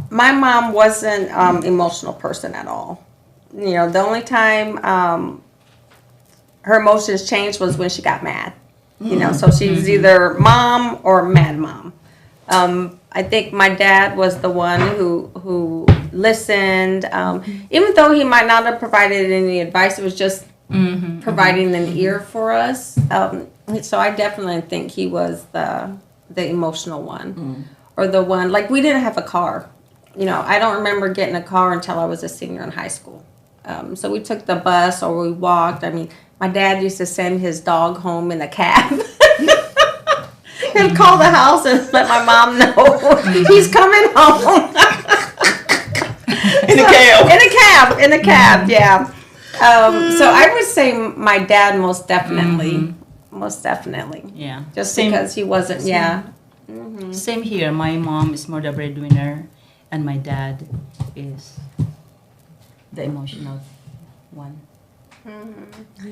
Speaker 3: mom wasn't emotional person at all. The only time her emotions changed was when she got mad. So she was either mom or mad mom. I think my dad was the one who listened. Even though he might not have provided any advice, it was just providing an ear for us. So I definitely think he was the emotional one. Or the one, like we didn't have a car. I don't remember getting a car until I was a senior in high school. So we took the bus or we walked. I mean, my dad used to send his dog home in a cab. He'd call the house and let my mom know he's coming home.
Speaker 5: In a cab.
Speaker 3: In a cab, yeah. So I would say my dad most definitely.
Speaker 4: Yeah.
Speaker 3: Just
Speaker 4: Same-
Speaker 3: because he wasn't,
Speaker 4: Same here. My mom is more the breadwinner, and my dad is the emotional one.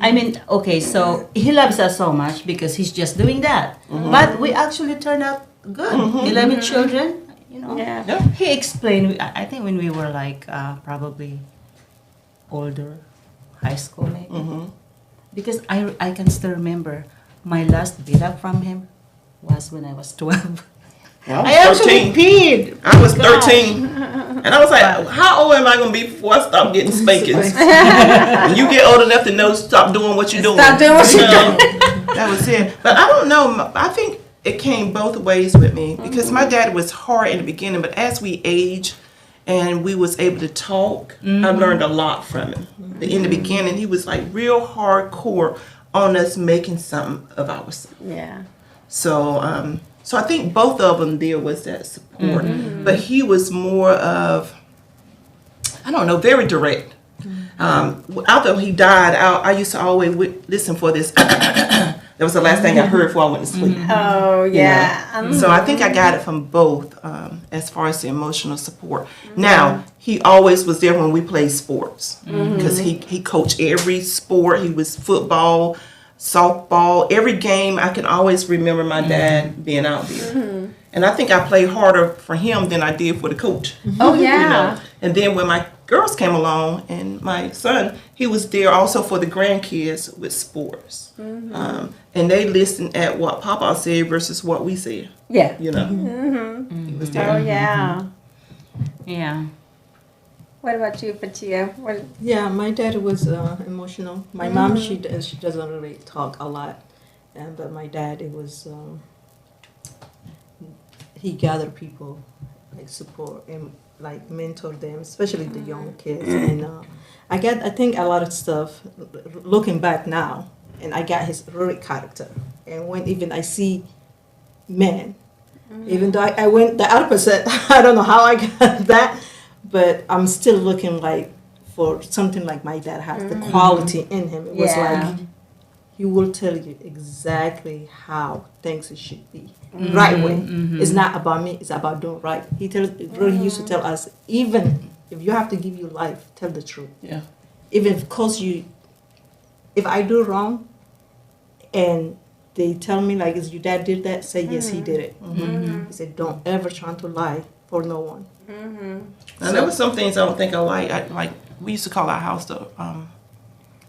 Speaker 4: I mean, okay, so he loves us so much because he's just doing that. But we actually turned out good. 11 children,
Speaker 3: Yeah.
Speaker 5: Yeah.
Speaker 4: He explained, I think when we were like probably older, high school maybe. Because I can still remember my last beat up from him was when I was 12.
Speaker 5: Well,
Speaker 4: I actually peed.
Speaker 5: I was 13. And I was like, how old am I going to be before I stop getting spankings? When you get old enough to know, stop doing what you're doing.
Speaker 3: Stop doing what you're doing.
Speaker 5: That was it. But I don't know. I think it came both ways with me because my dad was hard in the beginning, but as we age and we was able to talk, I learned a lot from him. In the beginning, he was like real hardcore on us making something of ourselves.
Speaker 3: Yeah.
Speaker 5: So I think both of them there was that support, but he was more of, I don't know, very direct. After he died, I used to always listen for this. That was the last thing I heard before I went to sleep.
Speaker 3: Oh, yeah.
Speaker 5: So I think I got it from both as far as the emotional support. Now, he always was there when we played sports because he coached every sport. He was football, softball, every game. I can always remember my dad being out there. And I think I played harder for him than I did for the coach.
Speaker 3: Oh, yeah.
Speaker 5: And then when my girls came along and my son, he was there also for the grandkids with sports. And they listened at what Papa said versus what we said.
Speaker 3: Yeah.
Speaker 5: He was there.
Speaker 3: Oh, yeah.
Speaker 4: Yeah.
Speaker 3: What about you, Patia?
Speaker 6: Yeah, my dad was emotional. My mom, she doesn't really talk a lot, but my dad, it was he gathered people, like support and like mentor them, especially the young kids. And I think a lot of stuff looking back now, and I got his real character. And when even I see men, even though I went the opposite, I don't know how I got that. But I'm still looking like for something like my dad has, the quality in him. It was like, he will tell you exactly how things should be. Right way. It's not about me, it's about doing right. He used to tell us, even if you have to give your life, tell the truth.
Speaker 5: Yeah.
Speaker 6: Even if I do wrong and they tell me like, is your dad did that? Say, yes, he did it. He said, don't ever try to lie for no one.
Speaker 5: Now, there were some things I don't think I like. Like we used to call our house the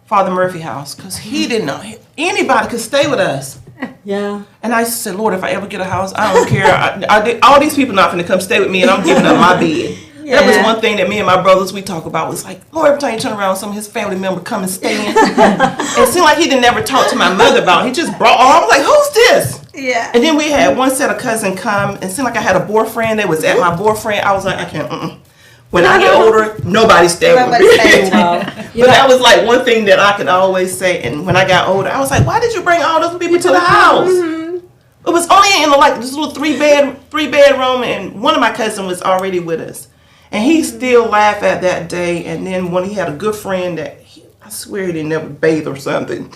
Speaker 5: Father Murphy house because he didn't know anybody could stay with us.
Speaker 6: Yeah.
Speaker 5: And I used to say, Lord, if I ever get a house, I don't care. All these people not going to come stay with me, and I'm giving up my bed. That was one thing that me and my brothers, we talk about, was like, Lord, every time you turn around, some of his family member come and stay in. It seemed like he didn't never talk to my mother about it. He just brought, I was like, who's this?
Speaker 3: Yeah.
Speaker 5: And then we had one set of cousin come, and it seemed like I had a boyfriend. They was at my boyfriend. I was like, I can't, When I get older, nobody stay with me. But that was like one thing that I could always say. And when I got older, I was like, why did you bring all those people to the house? It was only in like this little three bedroom, and one of my cousins was already with us. And he still laughed at that day. And then when he had a good friend that I swear he didn't never bathe or something,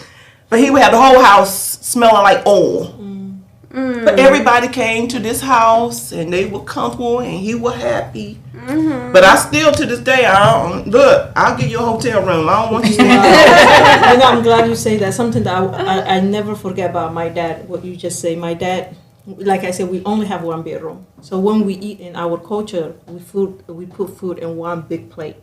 Speaker 5: but he had the whole house smelling like oil. But everybody came to this house and they were comfortable and he was happy. But I still to this day, I'll give you a hotel room. I don't want you staying there.
Speaker 6: I'm glad you say that. Something that I never forget about my dad, what you just say. My dad, like I said, we only have one bedroom. So when we eat in our culture, we put food in one big plate.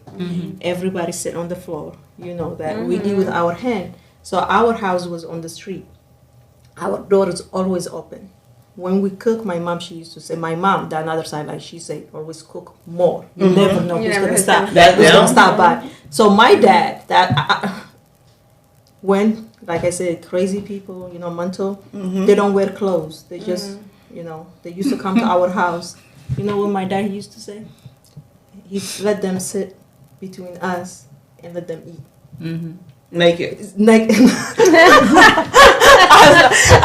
Speaker 6: Everybody sit on the floor. You know that. We eat with our hand. So our house was on the street. Our door is always open. When we cook, my mom, she used to say, my mom, the another side, like she said, always cook more. You never know who's going to stop. Who's going to stop by. So my dad, when, like I said, crazy people, mental, they don't wear clothes. They just, they used to come to our house. You know what my dad used to say? he let them sit between us and let them eat.
Speaker 5: Naked.
Speaker 6: Like,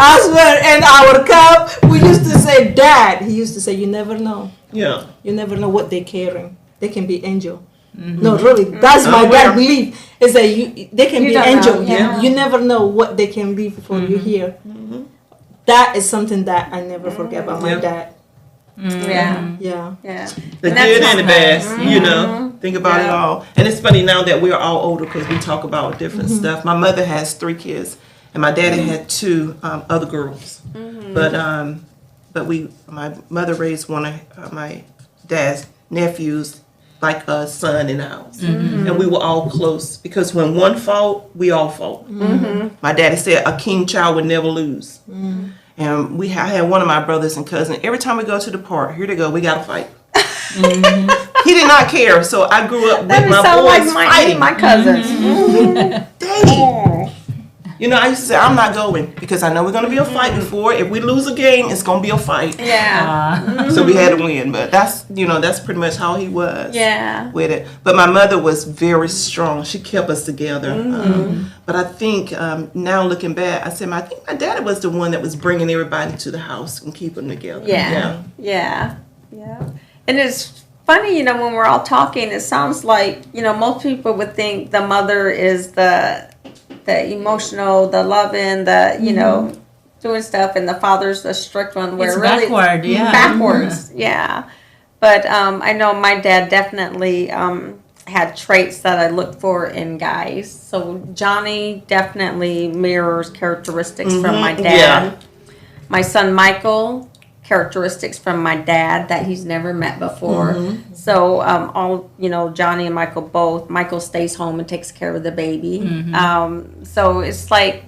Speaker 6: I swear, in our cup, we used to say, Dad. He used to say, you never know.
Speaker 5: Yeah.
Speaker 6: You never know what they're carrying. They can be angel. No, really, that's my dad belief. Is that they can be angel. You never know what they can be for you here. That is something that I never forget about my dad.
Speaker 3: Yeah.
Speaker 6: Yeah.
Speaker 5: The good and the bad, you know. Think about it all. And it's funny now that we're all older because we talk about different stuff. My mother has 3 kids, and my daddy had 2 other girls. But my mother raised one of my dad's nephews like a son in the house. And we were all close because when one fought, we all fought. My daddy said a king child would never lose. And I had one of my brothers and cousins. Every time we go to the park, here they go, we got to fight. He did not care. So I grew up with my boys fighting.
Speaker 3: My cousins.
Speaker 5: Dang. You know, I used to say, I'm not going because I know we're going to be a fight before. If we lose a game, it's going to be a fight.
Speaker 3: Yeah.
Speaker 5: So we had to win. But that's pretty much how he was with it. But my mother was very strong. She kept us together. But I think now looking back, I think my daddy was the one that was bringing everybody to the house and keeping them together.
Speaker 3: Yeah. And it's funny, you know, when we're all talking, it sounds like, you know, most people would think the mother is the emotional, the loving, the, you know, doing stuff, and the father's the strict one. Where
Speaker 4: it's
Speaker 3: really
Speaker 4: backward,
Speaker 3: backwards, But I know my dad definitely had traits that I look for in guys. So Johnny definitely mirrors characteristics from my dad. My son Michael, characteristics from my dad that he's never met before. So all, you know, Johnny and Michael both. Michael stays home and takes care of the baby. So it's like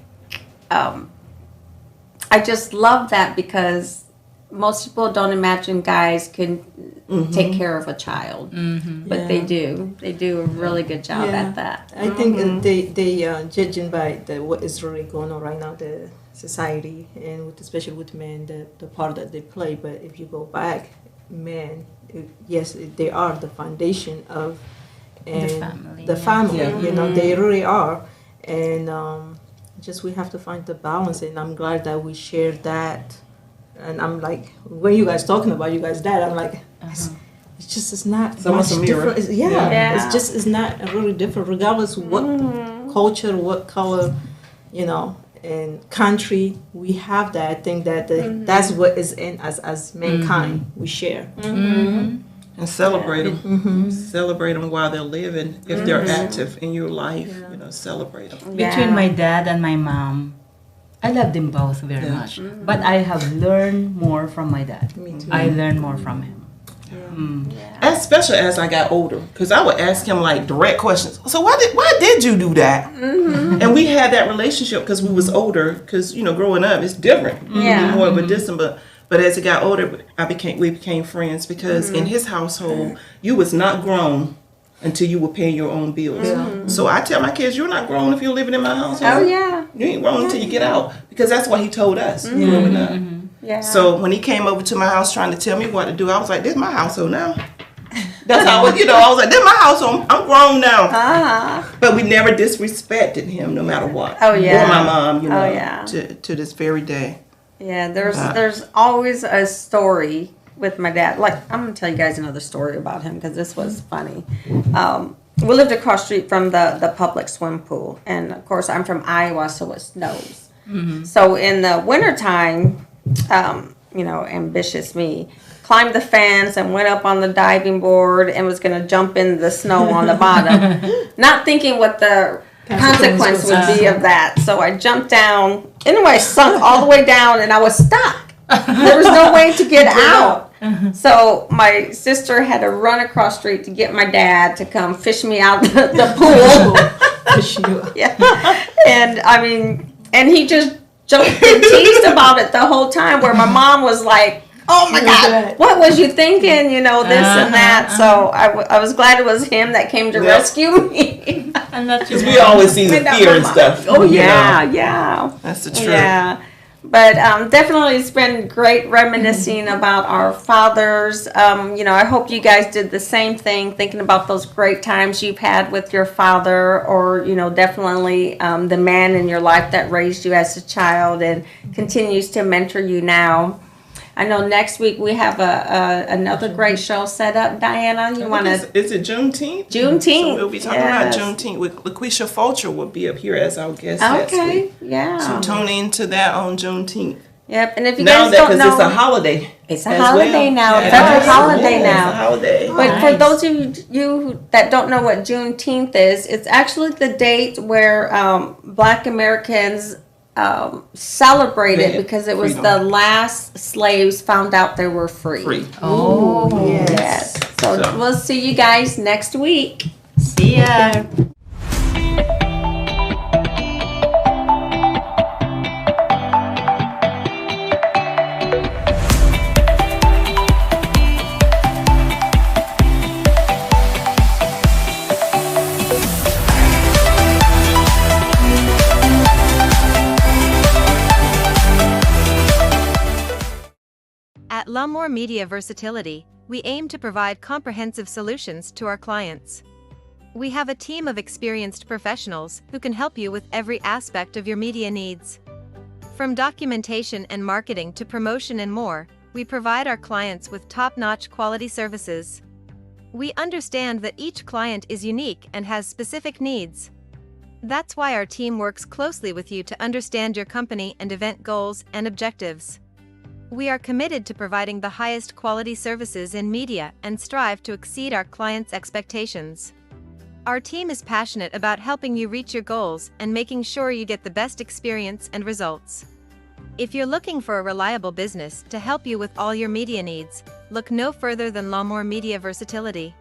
Speaker 3: I just love that because most people don't imagine guys can take care of a child, but they do. They do a really good job at that.
Speaker 6: I think they judging by what is really going on right now, the society, and especially with men, the part that they play. But if you go back, men, yes, they are the foundation of the family. You know, they really are, and just we have to find the balance. And I'm glad that we share that. And I'm like, when you guys talking about you guys' dad, I'm like, it's not
Speaker 5: so much
Speaker 6: different. It's not really different, regardless what culture, what color, you know, and country. We have that. I think that that's what is in us as mankind. We share
Speaker 5: and celebrate them. Celebrate them while they're living. If they're active in your life, you know, celebrate them.
Speaker 4: Between my dad and my mom, I love them both very much. But I have learned more from my dad.
Speaker 6: Me too.
Speaker 4: I learned more from him.
Speaker 5: Especially as I got older, because I would ask him like direct questions. So why did you do that? And we had that relationship because we was older. Because you know, growing up, it's different. More of a distant, but as it got older, we became friends because in his household, you was not grown until you were paying your own bills. So I tell my kids, you're not grown if you're living in my household. You ain't grown until you get out, because that's what he told us growing up. So when he came over to my house trying to tell me what to do, I was like, this is my household now. That's how, you know, I was like, this is my household. I'm grown now. But we never disrespected him no matter what. Or my mom, you know, to this very day.
Speaker 3: There's always a story with my dad. Like, I'm going to tell you guys another story about him because this was funny. We lived across the street from the public swim pool. And, of course, I'm from Iowa, so it snows. So in the wintertime, you know, ambitious me, climbed the fence and went up on the diving board and was going to jump in the snow on the bottom, not thinking what the consequence would be of that. So I jumped down. Anyway, I sunk all the way down and I was stuck. There was no way to get out. So my sister had to run across the street to get my dad to come fish me out the pool. And I mean, and he just joked and teased about it the whole time, where my mom was like, oh my God, what was you thinking? You know, this and that. So I was glad it was him that came to rescue me.
Speaker 5: Because we always see the fear and stuff.
Speaker 3: Oh, yeah.
Speaker 5: That's the truth.
Speaker 3: Yeah. But definitely it's been great reminiscing about our fathers. I hope you guys did the same thing, thinking about those great times you've had with your father, or, definitely the man in your life that raised you as a child and continues to mentor you now. I know next week we have another great show set up. Diana, you want to?
Speaker 5: Is it Juneteenth?
Speaker 3: Juneteenth.
Speaker 5: So we'll be talking about Juneteenth. LaQuisha Fulcher will be up here as our guest.
Speaker 3: Okay, yeah.
Speaker 5: So tune into that on Juneteenth.
Speaker 3: Yep, and if you guys don't know,
Speaker 5: because it's a holiday.
Speaker 3: It's a holiday now.
Speaker 5: Yeah,
Speaker 3: Federal holiday now.
Speaker 5: It's a holiday.
Speaker 3: But for those of you that don't know what Juneteenth is, it's actually the date where Black Americans celebrated because it was the last slaves found out they were free.
Speaker 4: Oh,
Speaker 3: Yes. So we'll see you guys next week.
Speaker 4: See ya.
Speaker 7: At L'Amour Media Versatility, we aim to provide comprehensive solutions to our clients. We have a team of experienced professionals who can help you with every aspect of your media needs. From documentation and marketing to promotion and more, we provide our clients with top-notch quality services. We understand that each client is unique and has specific needs. That's why our team works closely with you to understand your company and event goals and objectives. We are committed to providing the highest quality services in media and strive to exceed our clients' expectations. Our team is passionate about helping you reach your goals and making sure you get the best experience and results. If you're looking for a reliable business to help you with all your media needs, look no further than L'Amour Media Versatility.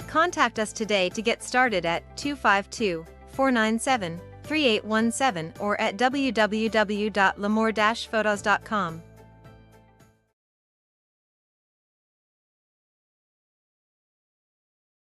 Speaker 7: Contact us today to get started at 252-497-3817 or at www.lamour-photos.com.